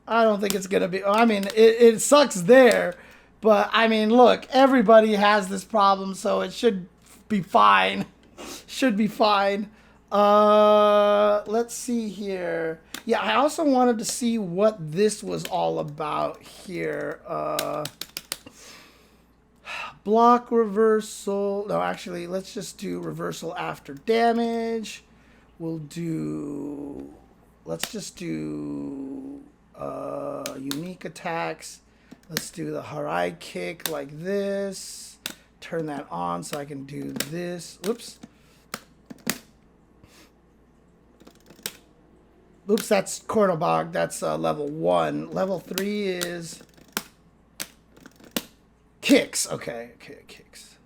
I don't think it's gonna be. I mean, it sucks there, but I mean, look, everybody has this problem, so it should be fine. Should be fine. Let's see here. Yeah, I also wanted to see what this was all about here. Block reversal. No, actually, let's just do reversal after damage. We'll do. Let's just do unique attacks. Let's do the Harai kick like this. Turn that on so I can do this. Oops. Oops, that's Cornobog. That's level 1. Level 3 is kicks. Okay, kicks.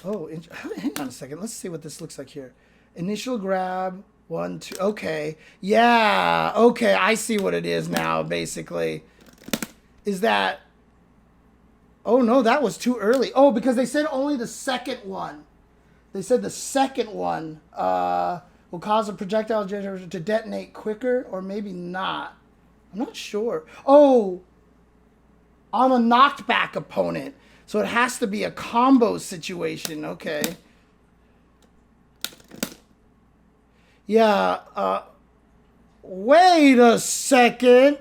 Oh, hang on a second. Let's see what this looks like here. Initial grab. 1, 2, okay. Yeah, okay, I see what it is now, basically. Is that... Oh, no, that was too early. Oh, because they said only the second one. They said the second one will cause a projectile generator to detonate quicker, or maybe not. I'm not sure. Oh, on a knocked back opponent. So it has to be a combo situation, okay. Yeah, wait a second.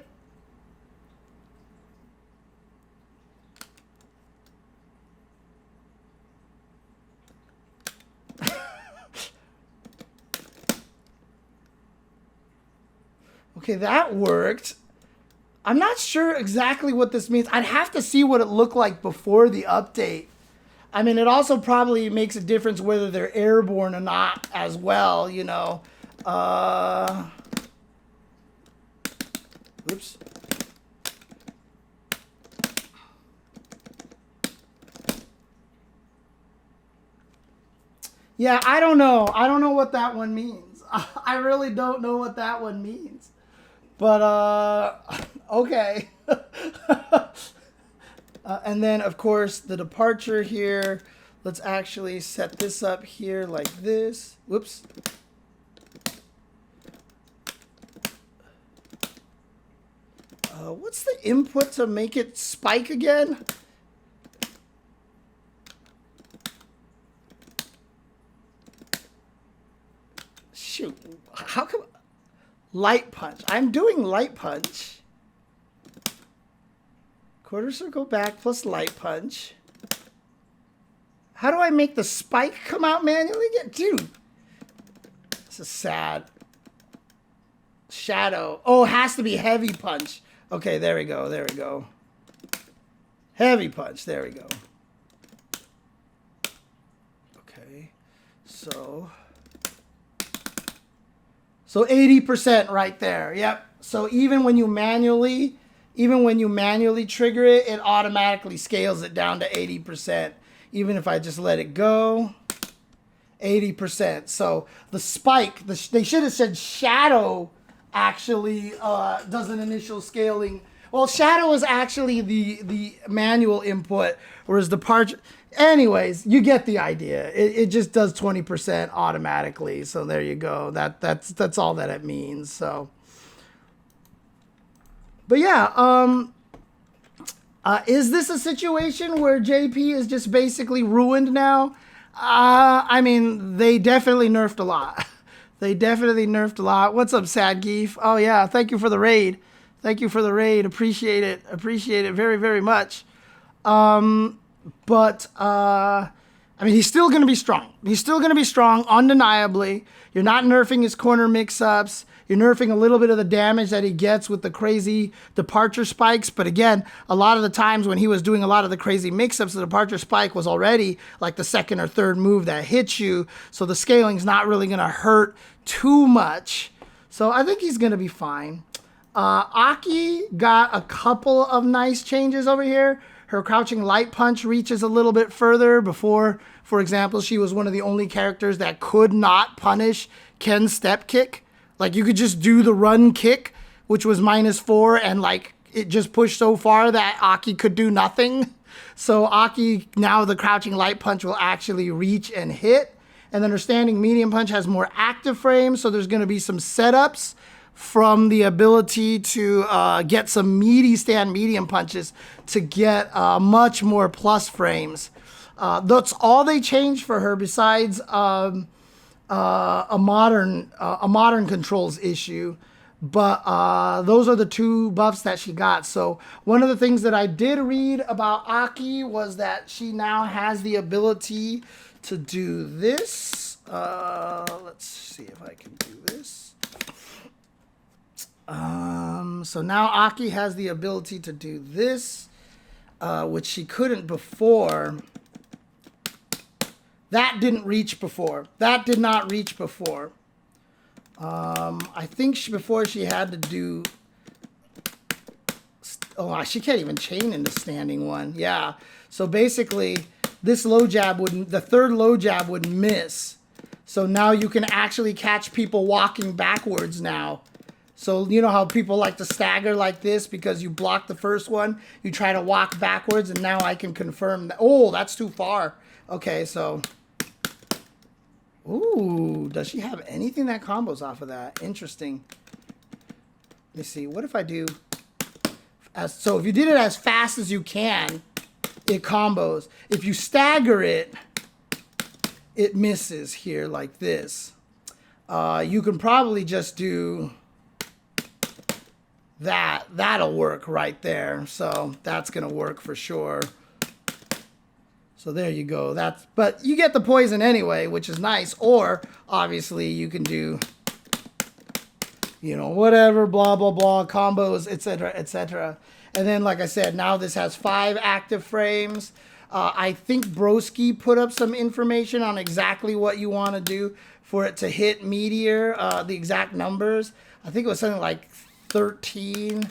Okay, that worked. I'm not sure exactly what this means. I'd have to see what it looked like before the update. I mean, it also probably makes a difference whether they're airborne or not as well, you know. Oops. Yeah, I don't know. I don't know what that one means. I really don't know what that one means. But, okay. And then, of course, the departure here. Let's actually set this up here like this. Whoops. What's the input to make it spike again? Shoot. How come... Light punch. I'm doing light punch. Quarter circle back plus light punch. How do I make the spike come out manually again? Dude. This is sad. Shadow. Oh, it has to be heavy punch. Okay, there we go. There we go. Heavy punch. There we go. Okay. So 80% right there. Yep. So even when you manually trigger it, it automatically scales it down to 80%. Even if I just let it go, 80%. So the spike, they should have said shadow actually does an initial scaling. Well, shadow is actually the manual input, whereas the part... Anyways, you get the idea. It just does 20% automatically. So there you go. That's all that it means. So, but yeah, is this a situation where JP is just basically ruined now? I mean, they definitely nerfed a lot. They definitely nerfed a lot. What's up, Zangief? Oh yeah, thank you for the raid. Thank you for the raid. Appreciate it. Appreciate it very, very much. But, I mean, he's still going to be strong. He's still going to be strong, undeniably. You're not nerfing his corner mix-ups. You're nerfing a little bit of the damage that he gets with the crazy departure spikes. But again, a lot of the times when he was doing a lot of the crazy mix-ups, the departure spike was already like the second or third move that hits you. So the scaling's not really going to hurt too much. So I think he's going to be fine. Aki got a couple of nice changes over here. Her crouching light punch reaches a little bit further. Before, for example, she was one of the only characters that could not punish Ken's step kick. Like, you could just do the run kick, which was -4, and like it just pushed so far that Aki could do nothing. So Aki, now the crouching light punch will actually reach and hit. And then her standing medium punch has more active frames, so there's going to be some setups from the ability to get some meaty stand medium punches to get much more plus frames. That's all they changed for her, besides a modern controls issue. But those are the two buffs that she got. So one of the things that I did read about Aki was that she now has the ability to do this. Let's see if I can do this. So now Aki has the ability to do this, which she couldn't before. That didn't reach before. That did not reach before. I think before she had to do... Oh, she can't even chain into standing one. Yeah. So basically, this low jab wouldn't... The third low jab would miss. So now you can actually catch people walking backwards now. So you know how people like to stagger like this because you block the first one? You try to walk backwards, and now I can confirm that. Oh, that's too far. Okay, so... Ooh, does she have anything that combos off of that? Interesting. Let me see. What if I do... So if you did it as fast as you can, it combos. If you stagger it, it misses here like this. You can probably just do... That'll work right there. So that's gonna work for sure. So there you go. But you get the poison anyway, which is nice. Or obviously you can do, you know, whatever, blah blah blah, combos, etc., etc. And then, like I said, now this has 5 active frames. I think Broski put up some information on exactly what you want to do for it to hit Meteor, the exact numbers. I think it was something like 13.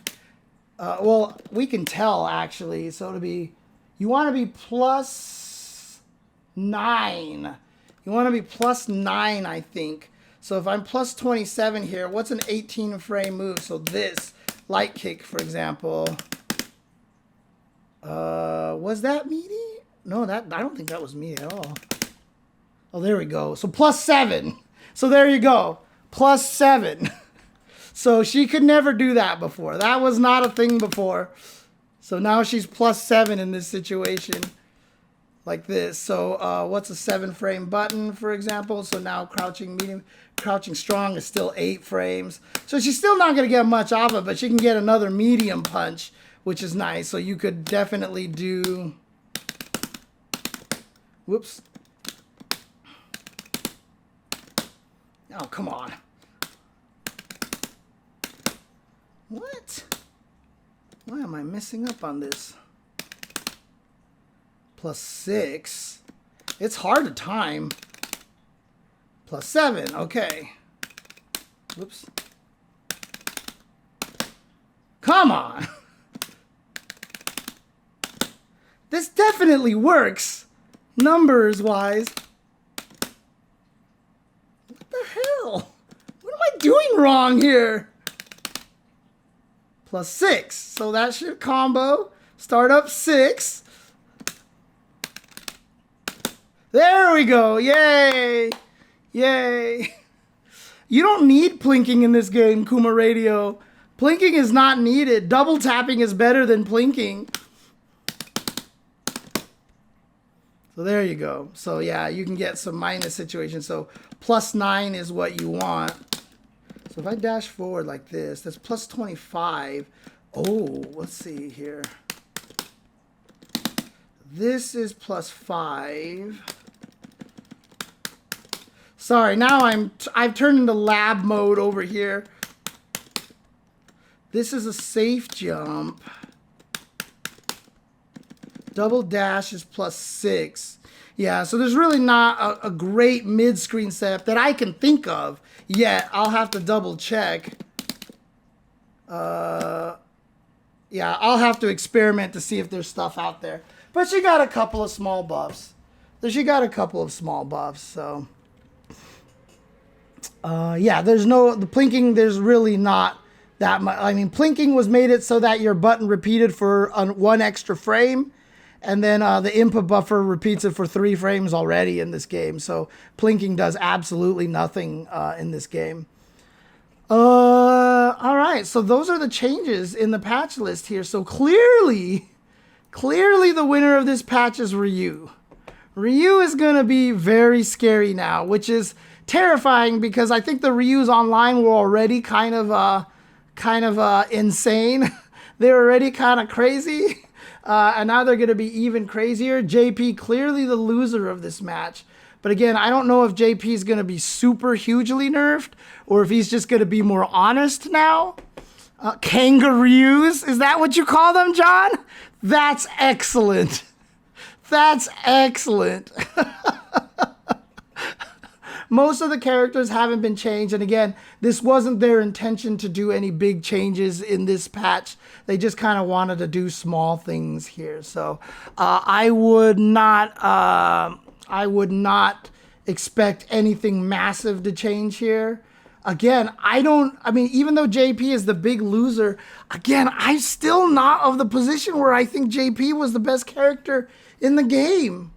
Well, we can tell actually. So it'll be, you want to be +9. You want to be +9, I think. So if I'm +27 here, what's an 18 frame move? So this light kick, for example. Was that meaty? No, I don't think that was me at all. Oh, there we go. So +7. So there you go. +7. So she could never do that before. That was not a thing before. So now she's +7 in this situation. Like this. So what's a 7-frame button, for example? So now crouching medium, crouching strong is still 8 frames. So she's still not going to get much off it, but she can get another medium punch, which is nice. So you could definitely do... Whoops. Oh, come on. What? Why am I messing up on this? +6. It's hard to time. +7. Okay. Whoops. Come on. This definitely works. Numbers wise. What the hell? What am I doing wrong here? +6. So that should combo. Start up 6. There we go. Yay. Yay. You don't need plinking in this game, Kuma Radio. Plinking is not needed. Double tapping is better than plinking. So there you go. So yeah, you can get some minus situations. So +9 is what you want. So if I dash forward like this, that's +25. Oh, let's see here. This is +5. Sorry, now I've turned into lab mode over here. This is a safe jump. Double dash is +6. Yeah, so there's really not a great mid-screen setup that I can think of yet. I'll have to double check. Yeah, I'll have to experiment to see if there's stuff out there. But she got a couple of small buffs. So yeah, the plinking, there's really not that much. I mean, plinking was made it so that your button repeated for 1 extra frame, and then the input buffer repeats it for 3 frames already in this game. So plinking does absolutely nothing in this game. All right, so those are the changes in the patch list here. So clearly the winner of this patch is Ryu. Ryu is going to be very scary now, which is terrifying because I think the Ryus online were already kind of insane. They're already kind of crazy. And now they're going to be even crazier. JP clearly the loser of this match. But again, I don't know if JP is going to be super hugely nerfed or if he's just going to be more honest now. Kangaroos, is that what you call them, John? That's excellent. That's excellent. Most of the characters haven't been changed. And again, this wasn't their intention to do any big changes in this patch. They just kind of wanted to do small things here. So I would not expect anything massive to change here. Again, even though JP is the big loser, again, I'm still not of the position where I think JP was the best character in the game.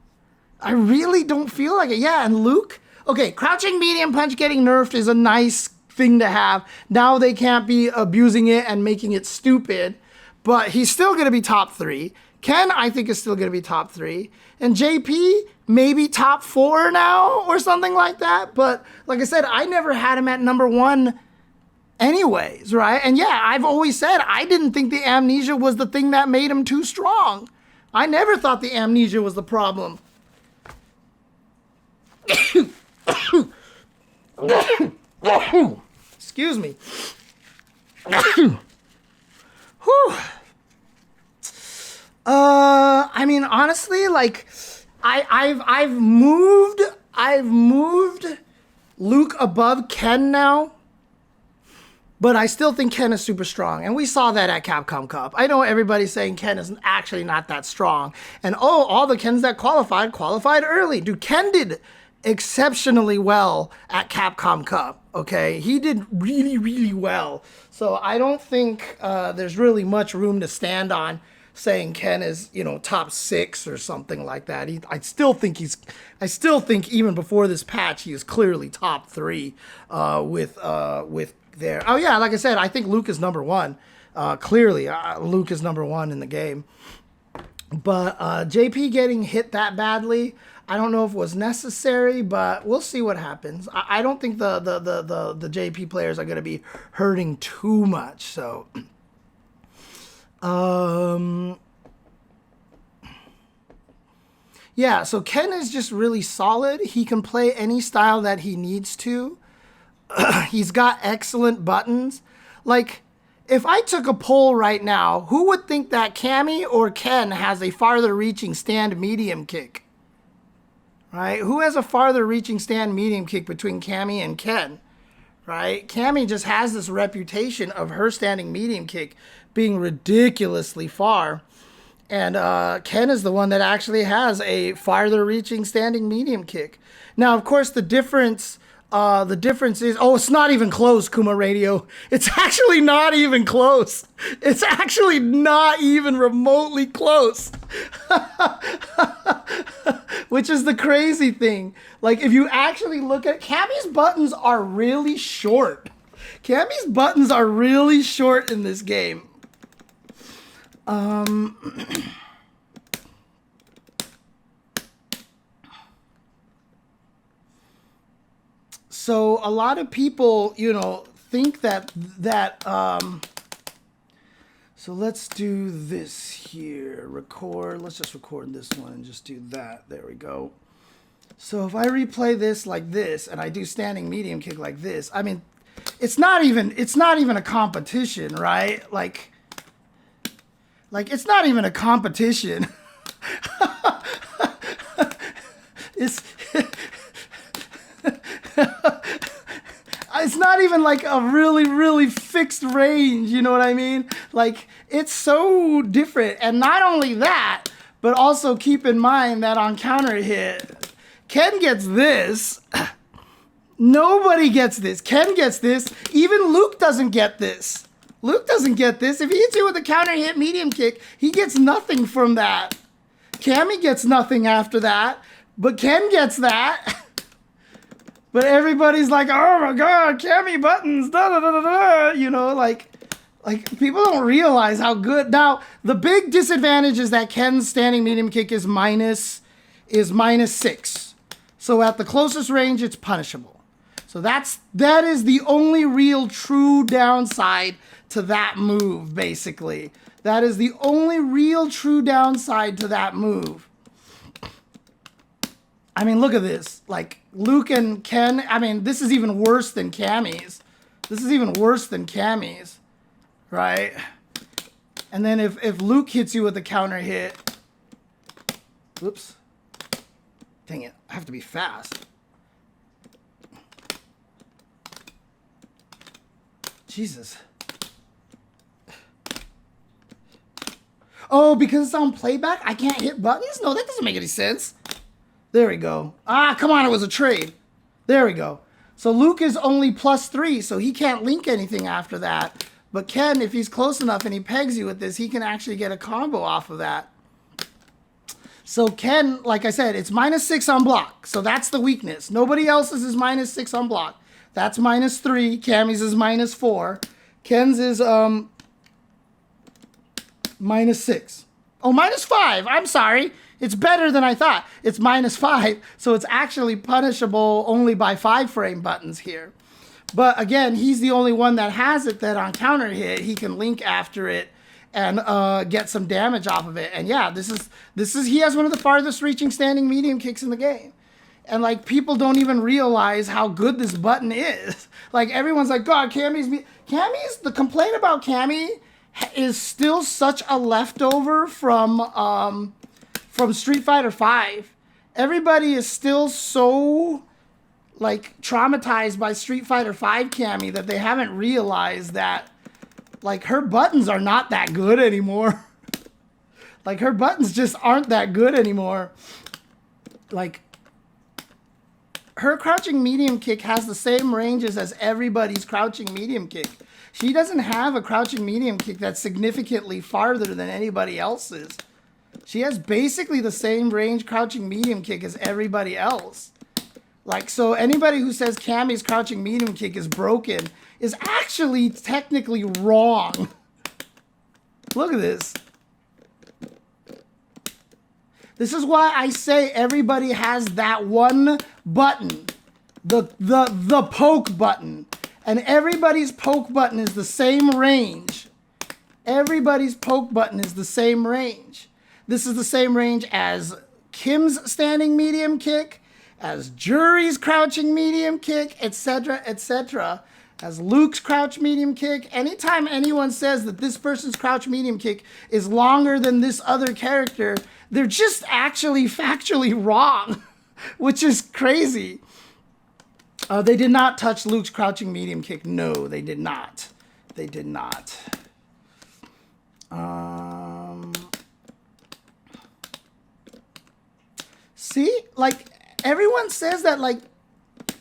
I really don't feel like it. Yeah, and Luke, okay, crouching medium punch getting nerfed is a nice thing to have. Now they can't be abusing it and making it stupid, but he's still going to be top 3. Ken, I think, is still going to be top 3. And JP, maybe top 4 now or something like that. But like I said, I never had him at number 1 anyways, right? And yeah, I've always said I didn't think the amnesia was the thing that made him too strong. I never thought the amnesia was the problem. Excuse me. Whew. I mean, honestly, like, I've moved Luke above Ken now, but I still think Ken is super strong, and we saw that at Capcom Cup. I know everybody's saying Ken is actually not that strong, and oh, all the Kens that qualified early. Dude, Ken did exceptionally well at Capcom Cup, okay? He did really, really well. So I don't think there's really much room to stand on saying Ken is, you know, top 6 or something like that. I still think even before this patch, he is clearly top 3 with there. Oh yeah, like I said, I think Luke is number 1. Clearly, Luke is number 1 in the game. But JP getting hit that badly, I don't know if it was necessary, but we'll see what happens. I don't think the JP players are going to be hurting too much. So, yeah, so Ken is just really solid. He can play any style that he needs to. He's got excellent buttons. Like, if I took a poll right now, who would think that Cammy or Ken has a farther reaching stand medium kick? Right? Who has a farther reaching stand medium kick between Cammy and Ken? Right? Cammy just has this reputation of her standing medium kick being ridiculously far. And Ken is the one that actually has a farther reaching standing medium kick. Now, of course, the difference is, oh, it's not even close, Kuma Radio. It's actually not even close. It's actually not even remotely close. Which is the crazy thing. Like, if you actually look at Cammy's buttons are really short. Cammy's buttons are really short in this game. So a lot of people, you know, think that so let's do this here. Record. Let's just record this one and just do that. There we go. So if I replay this like this and I do standing medium kick like this, I mean, it's not even a competition, right? Like it's not even a competition. It's not even like a really, really fixed range, you know what I mean? Like, it's so different. And not only that, but also keep in mind that on counter hit, Ken gets this. Nobody gets this. Ken gets this. Even Luke doesn't get this. Luke doesn't get this. If he hits you with a counter hit medium kick, he gets nothing from that. Cammy gets nothing after that, but Ken gets that. But everybody's like, oh my God, Cammy buttons, da da da da da. You know, like people don't realize how good. Now, the big disadvantage is that Ken's standing medium kick is minus 6. So at the closest range, it's punishable. So that is the only real true downside to that move, basically. That is the only real true downside to that move. I mean, look at this. Like, Luke and Ken, I mean, this is even worse than Cammy's. This is even worse than Cammy's, right? And then if Luke hits you with a counter hit, whoops. Dang it, I have to be fast. Jesus. Oh, because it's on playback, I can't hit buttons? No, that doesn't make any sense. There we go. Ah, come on, it was a trade. There we go. So Luke is only +3, so he can't link anything after that. But Ken, if he's close enough and he pegs you with this, he can actually get a combo off of that. So Ken, like I said, it's -6 on block. So that's the weakness. Nobody else's is -6 on block. That's -3. Cammy's is -4. Ken's is -6. Oh, -5. I'm sorry. It's better than I thought. It's -5, so it's actually punishable only by 5-frame buttons here. But again, he's the only one that has it that on counter hit, he can link after it and get some damage off of it. And yeah, this is he has one of the farthest reaching standing medium kicks in the game. And like, people don't even realize how good this button is. Like, everyone's like, God, Cammy's, the complaint about Cammy is still such a leftover from Street Fighter V. Everybody is still so like traumatized by Street Fighter V Cammy that they haven't realized that like her buttons are not that good anymore. Like, her buttons just aren't that good anymore. Like, her crouching medium kick has the same ranges as everybody's crouching medium kick. She doesn't have a crouching medium kick that's significantly farther than anybody else's. She has basically the same range crouching medium kick as everybody else. Like, so anybody who says Cammy's crouching medium kick is broken is actually technically wrong. Look at this. This is why I say everybody has that one button, the poke button. And everybody's poke button is the same range. Everybody's poke button is the same range. This is the same range as Kim's standing medium kick, as Jury's crouching medium kick, etc., etc., as Luke's crouch medium kick. Anytime anyone says that this person's crouch medium kick is longer than this other character, they're just actually factually wrong, which is crazy. They did not touch Luke's crouching medium kick. No, they did not. They did not. See, like, everyone says that, like,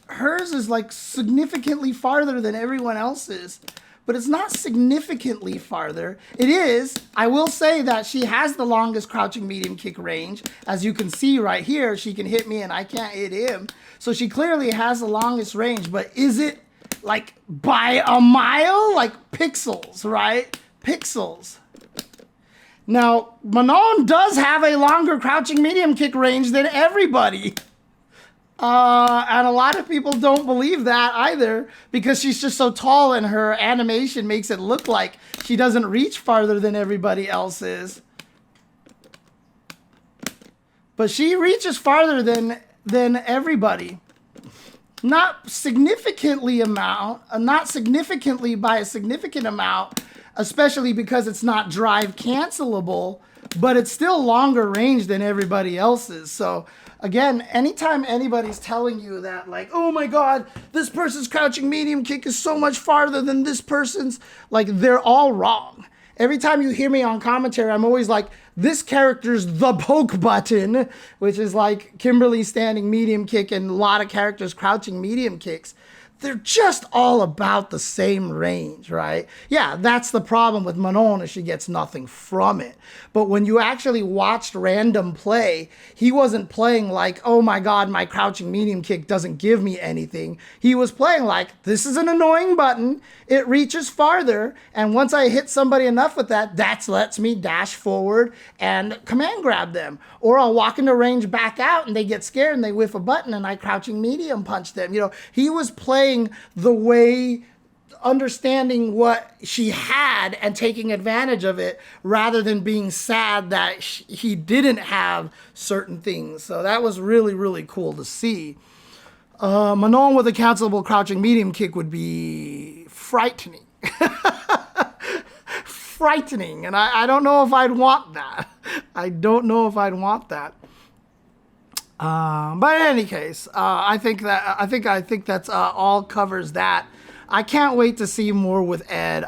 hers is, like, significantly farther than everyone else's. But it's not significantly farther. It is. I will say that she has the longest crouching medium kick range. As you can see right here, she can hit me and I can't hit him. So she clearly has the longest range. But is it, like, by a mile? Like, pixels, right? Pixels. Now, Manon does have a longer crouching medium kick range than everybody. And a lot of people don't believe that either because she's just so tall and her animation makes it look like she doesn't reach farther than everybody else is. But she reaches farther than everybody. Not significantly by a significant amount, especially because it's not drive cancelable, but it's still longer range than everybody else's. So again, anytime anybody's telling you that, like, oh my God, this person's crouching medium kick is so much farther than this person's, like, they're all wrong. Every time you hear me on commentary, I'm always like, this character's the poke button, which is like Kimberly standing medium kick and a lot of characters crouching medium kicks. They're just all about the same range, right? Yeah, that's the problem with Manon is she gets nothing from it. But when you actually watched Random play, he wasn't playing like, oh my God, my crouching medium kick doesn't give me anything. He was playing like, this is an annoying button. It reaches farther. And once I hit somebody enough with that, that lets me dash forward and command grab them. Or I'll walk into range back out and they get scared and they whiff a button and I crouching medium punch them. You know, he was playing the way, understanding what she had and taking advantage of it rather than being sad that he didn't have certain things. So that was really, really cool to see. Manon with a cancelable crouching medium kick would be frightening. Frightening. And I don't know if I'd want that. I don't know if I'd want that. But in any case, I think that's all covers that. I can't wait to see more with Ed.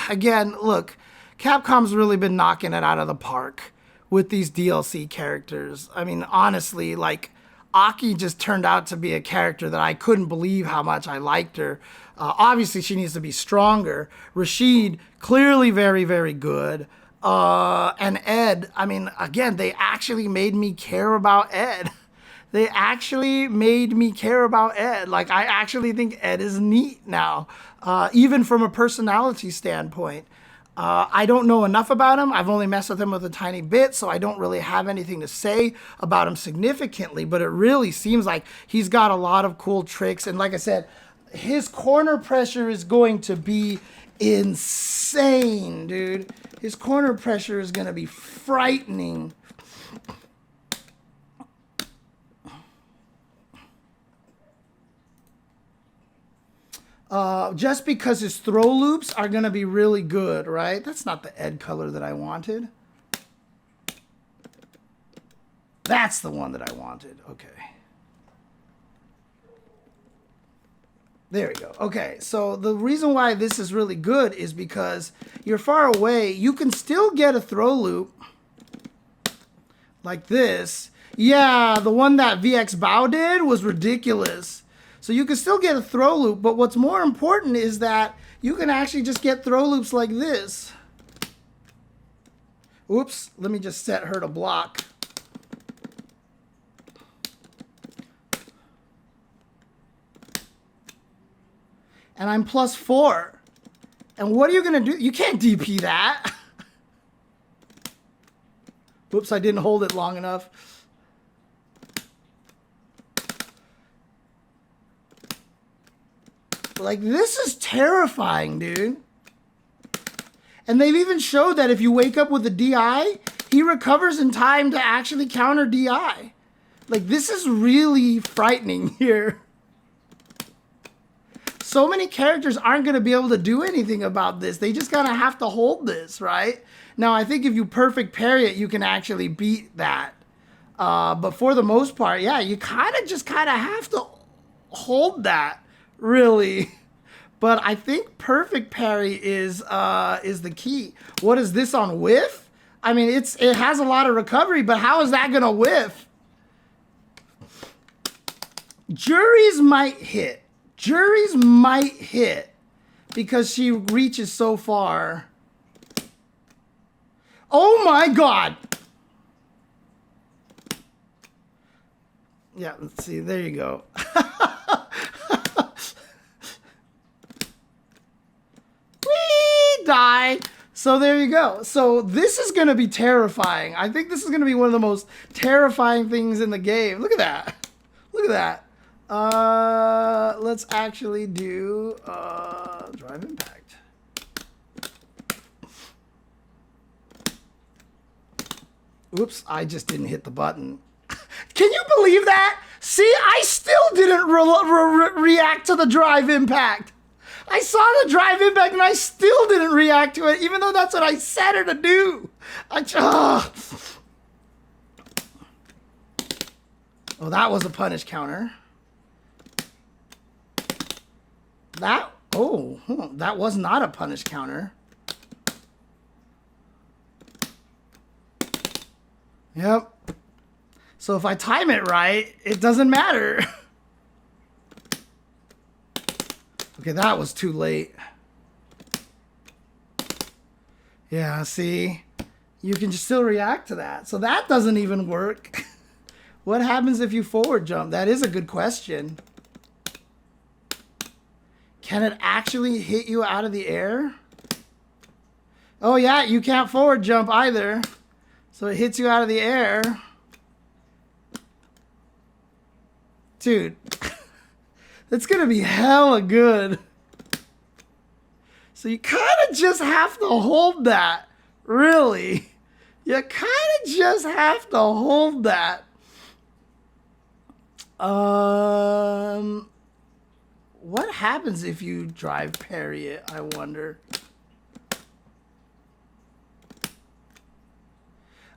Again, look, Capcom's really been knocking it out of the park with these DLC characters. I mean, honestly, like, Aki just turned out to be a character that I couldn't believe how much I liked her. Obviously, she needs to be stronger. Rashid, clearly very, very good. And Ed, I mean, again, they actually made me care about Ed. They actually made me care about Ed. Like, I actually think Ed is neat now, even from a personality standpoint. I don't know enough about him. I've only messed with him with a tiny bit, so I don't really have anything to say about him significantly, but it really seems like he's got a lot of cool tricks. And like I said, his corner pressure is going to be insane, dude. His corner pressure is going to be frightening. Just because his throw loops are going to be really good, right? That's not the Ed color that I wanted. That's the one that I wanted. Okay. There we go. Okay, so the reason why this is really good is because you're far away. You can still get a throw loop like this. Yeah, the one that VX Bao did was ridiculous. So you can still get a throw loop, but what's more important is that you can actually just get throw loops like this. Oops, let me just set her to block. And I'm +4. And what are you going to do? You can't DP that. Whoops, I didn't hold it long enough. Like, this is terrifying, dude. And they've even showed that if you wake up with a DI, he recovers in time to actually counter DI. Like, this is really frightening here. So many characters aren't going to be able to do anything about this. They just kind of have to hold this, right? Now, I think if you perfect parry it, you can actually beat that. But for the most part, yeah, you kind of have to hold that, really. But I think perfect parry is the key. What is this on whiff? I mean, it has a lot of recovery, but how is that going to whiff? Juries might hit. Juries might hit because she reaches so far. Oh my God. Yeah, let's see. There you go. We die. So there you go. So this is going to be terrifying. I think this is going to be one of the most terrifying things in the game. Look at that. Look at that. Let's actually do drive impact. Oops, I just didn't hit the button. Can you believe that? See, I still didn't react to the drive impact. I saw the drive impact and I still didn't react to it, even though that's what I set her to do. Oh, that was a punish counter. That was not a punish counter. Yep. So if I time it right, it doesn't matter. Okay, that was too late. Yeah, see? You can just still react to that. So that doesn't even work. What happens if you forward jump? That is a good question. Can it actually hit you out of the air? Oh yeah, you can't forward jump either. So it hits you out of the air. Dude, that's gonna be hella good. So you kind of just have to hold that, really. You kind of just have to hold that. What happens if you drive parry it, I wonder?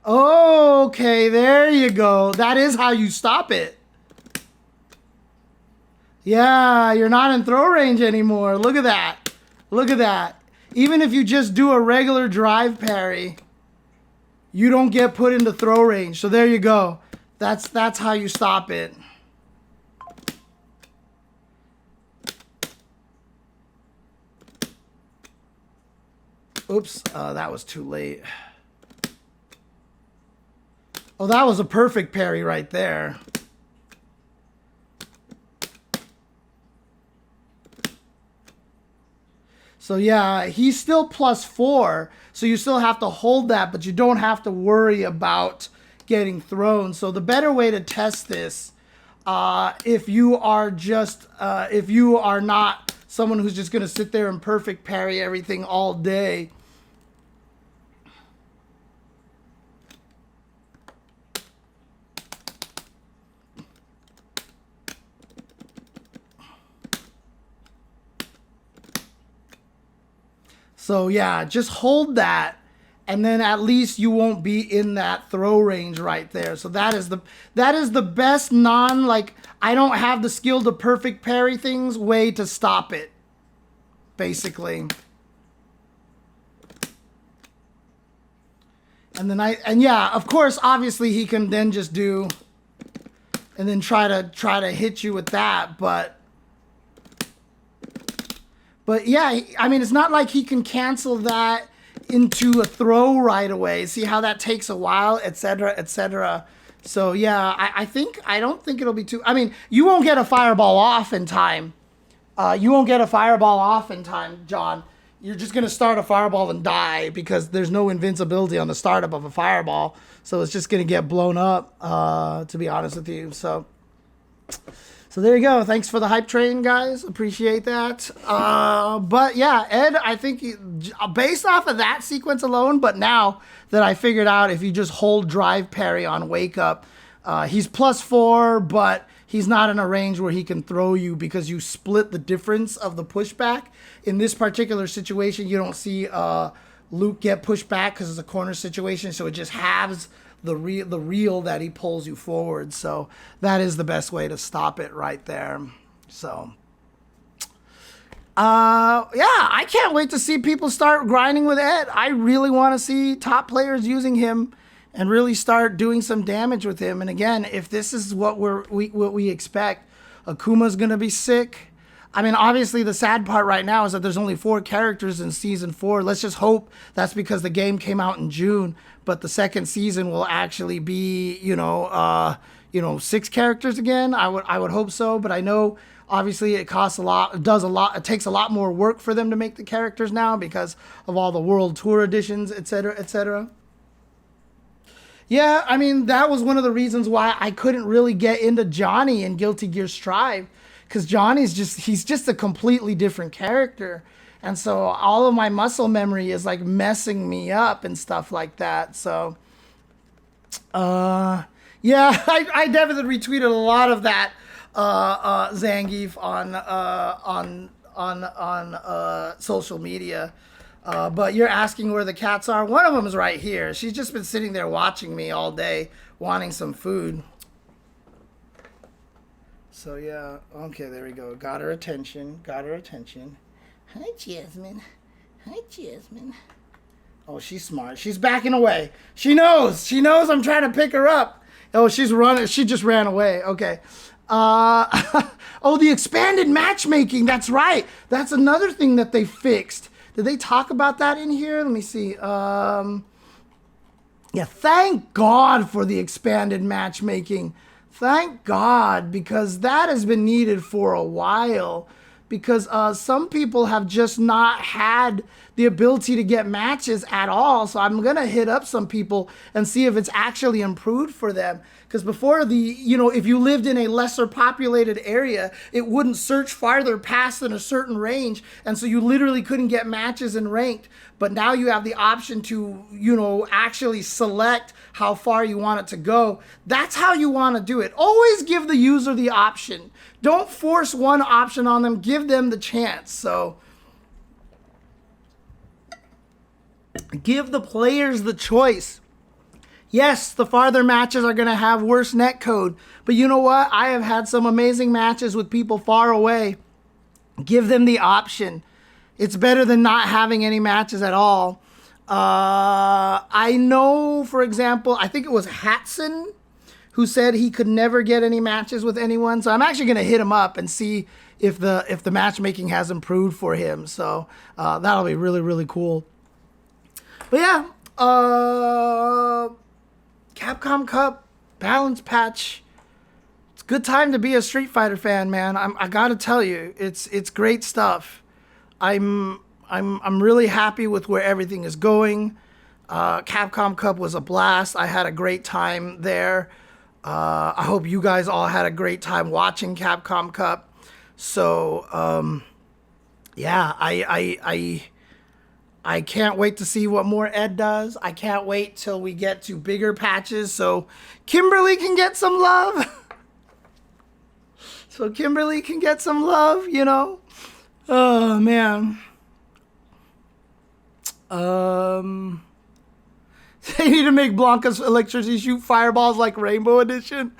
Okay, there you go. That is how you stop it. Yeah, you're not in throw range anymore. Look at that. Look at that. Even if you just do a regular drive parry, you don't get put into throw range. So there you go. That's how you stop it. Oops, that was too late. Oh, that was a perfect parry right there. So yeah, he's still +4, so you still have to hold that, but you don't have to worry about getting thrown. So the better way to test this, if you are not someone who's just gonna sit there and perfect parry everything all day, so yeah, just hold that, and then at least you won't be in that throw range right there. So that is the best like, I don't have the skill to perfect parry things way to stop it, basically. And then yeah, of course, obviously he can then just do and then try to hit you with that. But yeah, I mean, it's not like he can cancel that into a throw right away. See how that takes a while, etc., etc. So yeah, I don't think it'll be too. I mean, you won't get a fireball off in time. You won't get a fireball off in time, John. You're just gonna start a fireball and die because there's no invincibility on the startup of a fireball. So it's just gonna get blown up. To be honest with you, so there you go. Thanks for the hype train, guys. Appreciate that. But yeah, Ed, I think based off of that sequence alone, but now that I figured out if you just hold drive parry on wake up, he's +4, but he's not in a range where he can throw you because you split the difference of the pushback. In this particular situation, you don't see Luke get pushed back because it's a corner situation, so it just halves the reel that he pulls you forward. So that is the best way to stop it right there. So yeah, I can't wait to see people start grinding with Ed. I really want to see top players using him and really start doing some damage with him. And again, if this is what we expect, Akuma's gonna be sick. I mean, obviously the sad part right now is that there's only 4 characters in season 4. Let's just hope that's because the game came out in June, but the second season will actually be, 6 characters again. I would hope so, but I know obviously it costs a lot, it takes a lot more work for them to make the characters now because of all the World Tour editions, etc., etc. Yeah, I mean, that was one of the reasons why I couldn't really get into Johnny in Guilty Gear Strive, because Johnny's he's just a completely different character. And so all of my muscle memory is like messing me up and stuff like that. So, yeah, I definitely retweeted a lot of that Zangief on social media. But you're asking where the cats are. One of them is right here. She's just been sitting there watching me all day, wanting some food. So yeah, okay, there we go. Got her attention. Hi, Jasmine. Oh, she's smart. She's backing away. She knows I'm trying to pick her up. Oh, she's running. She just ran away. Okay. Oh, the expanded matchmaking. That's right. That's another thing that they fixed. Did they talk about that in here? Let me see. Yeah, thank God for the expanded matchmaking. Thank God, because that has been needed for a while. Because some people have just not had the ability to get matches at all. So I'm going to hit up some people and see if it's actually improved for them. Because before if you lived in a lesser populated area, it wouldn't search farther past than a certain range. And so you literally couldn't get matches in ranked. But now you have the option to, actually select how far you want it to go. That's how you want to do it. Always give the user the option. Don't force one option on them. Give them the chance. So give the players the choice. Yes, the farther matches are going to have worse netcode. But you know what? I have had some amazing matches with people far away. Give them the option. It's better than not having any matches at all. I know, for example, I think it was Hatson who said he could never get any matches with anyone. So I'm actually going to hit him up and see if the matchmaking has improved for him. So that'll be really, really cool. But yeah, Capcom Cup, Balance Patch. It's a good time to be a Street Fighter fan, man. I gotta tell you, it's great stuff. I'm really happy with where everything is going. Capcom Cup was a blast. I had a great time there. I hope you guys all had a great time watching Capcom Cup. So yeah, I can't wait to see what more Ed does. I can't wait till we get to bigger patches so Kimberly can get some love. Oh, man. They need to make Blanka's electricity shoot fireballs like Rainbow Edition.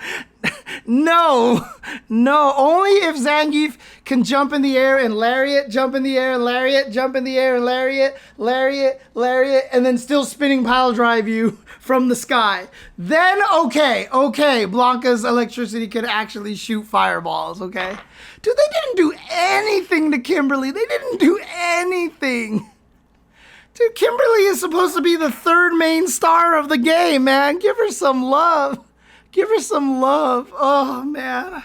No, no, only if Zangief can jump in the air and lariat, jump in the air and lariat, jump in the air and lariat, lariat, lariat, and then still spinning pile drive you from the sky. Then, okay, Blanka's electricity can actually shoot fireballs, okay? Dude, they didn't do anything to Kimberly. They didn't do anything. Dude, Kimberly is supposed to be the third main star of the game, man. Give her some love. Give her some love. Oh, man.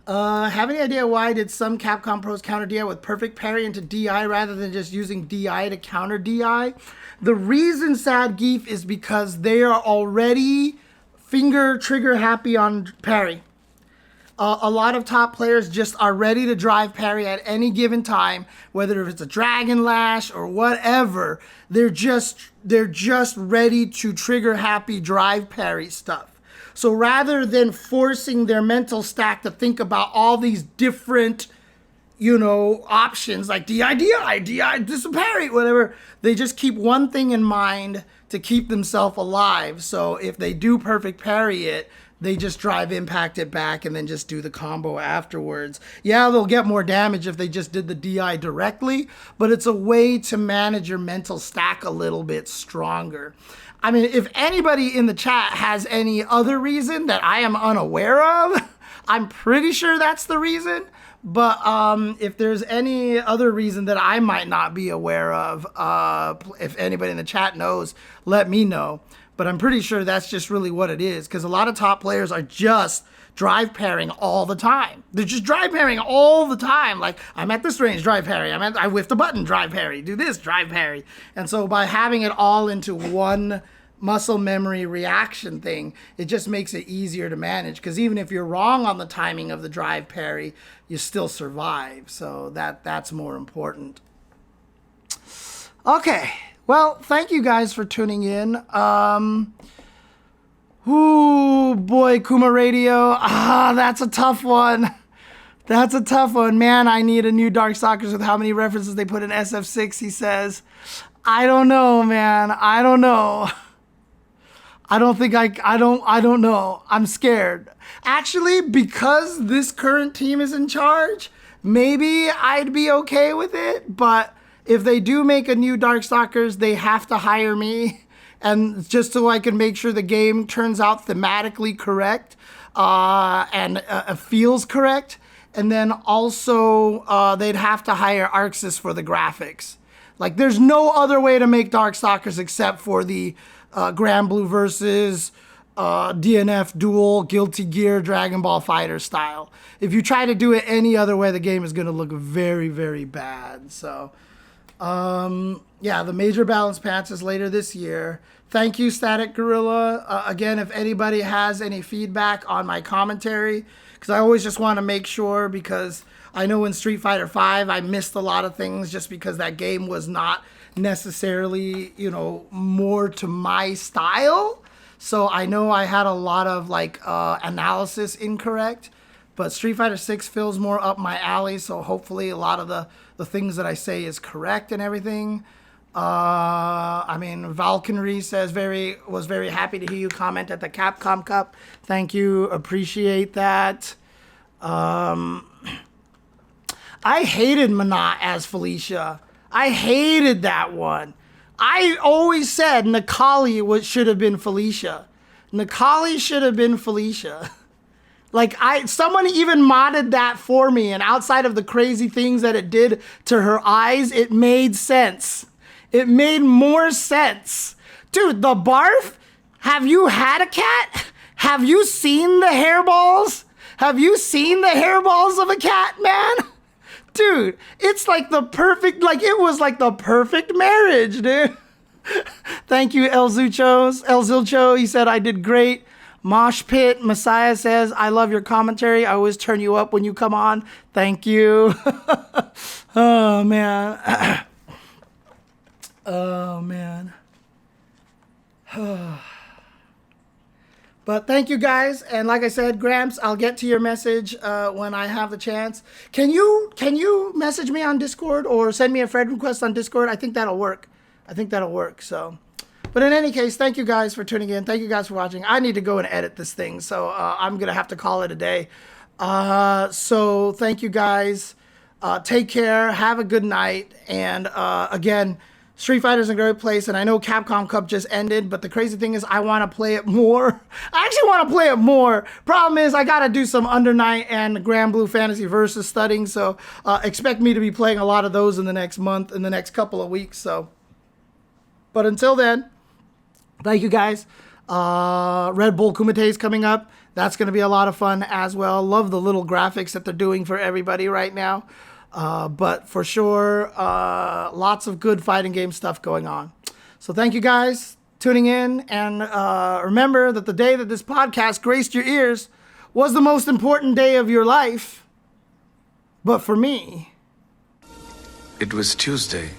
Have any idea why did some Capcom pros counter DI with perfect parry into DI rather than just using DI to counter DI? The reason, Zangief, is because they are already finger trigger happy on parry. A lot of top players just are ready to drive parry at any given time, whether it's a Dragon Lash or whatever. They're just ready to trigger happy drive parry stuff. So rather than forcing their mental stack to think about all these different, options like DI, this parry, whatever, they just keep one thing in mind to keep themselves alive. So if they do perfect parry it, they just drive impact it back and then just do the combo afterwards. Yeah, they'll get more damage if they just did the DI directly, but it's a way to manage your mental stack a little bit stronger. I mean, if anybody in the chat has any other reason that I am unaware of, I'm pretty sure that's the reason. But if there's any other reason that I might not be aware of, if anybody in the chat knows, let me know. But I'm pretty sure that's just really what it is, because a lot of top players are just drive parrying all the time. They're just drive parrying all the time. Like, I'm at this range, drive parry. I whiffed a button, drive parry. Do this, drive parry. And so by having it all into one muscle memory reaction thing, it just makes it easier to manage. Because even if you're wrong on the timing of the drive parry, you still survive. So that's more important. Okay. Well, thank you guys for tuning in. Ooh, boy, Kuma Radio. That's a tough one. That's a tough one. Man, I need a new Darkstalkers with how many references they put in SF6, he says. I don't know, man. I don't know. I don't know. I'm scared. Actually, because this current team is in charge, maybe I'd be okay with it, but if they do make a new Darkstalkers, they have to hire me, and just so I can make sure the game turns out thematically correct and feels correct. And then also they'd have to hire Arxis for the graphics. Like, there's no other way to make Darkstalkers except for the Grand Blue versus DNF duel, Guilty Gear, Dragon Ball Fighter style. If you try to do it any other way, the game is going to look very, very bad. So yeah, the major balance patch is later this year. Thank you, Static Gorilla. Again, if anybody has any feedback on my commentary, because I always just want to make sure, because I know in Street Fighter V, I missed a lot of things just because that game was not necessarily, more to my style. So I know I had a lot of analysis incorrect, but Street Fighter 6 feels more up my alley. So hopefully a lot of the things that I say is correct and everything. I mean, Valkyrie says was very happy to hear you comment at the Capcom Cup. Thank you. Appreciate that. I hated Manon as Felicia. I hated that one. I always said Nikali should have been Felicia. Nikali should have been Felicia. Someone even modded that for me, and outside of the crazy things that it did to her eyes, it made sense. It made more sense. Dude, the barf? Have you had a cat? Have you seen the hairballs? Have you seen the hairballs of a cat, man? Dude, it's like the perfect, it was like the perfect marriage, dude. Thank you, El Zilcho. He said, I did great. Mosh Pit Messiah says, I love your commentary. I always turn you up when you come on. Thank you. Oh, man. Oh, man. But thank you, guys. And like I said, Gramps, I'll get to your message when I have the chance. Can you message me on Discord or send me a friend request on Discord? I think that'll work. So, But in any case, thank you guys for tuning in. Thank you guys for watching. I need to go and edit this thing, so I'm going to have to call it a day. So thank you guys. Take care. Have a good night. And again, Street Fighter's in a great place. And I know Capcom Cup just ended, but the crazy thing is I want to play it more. I actually want to play it more. Problem is I got to do some Under Night and Grand Blue Fantasy Versus studying. So expect me to be playing a lot of those in the next month, in the next couple of weeks. So, but until then, thank you guys. Red Bull Kumite is coming up. That's going to be a lot of fun as well. Love the little graphics that they're doing for everybody right now. But for sure, lots of good fighting game stuff going on. So thank you guys tuning in. And remember that the day that this podcast graced your ears was the most important day of your life. But for me, it was Tuesday.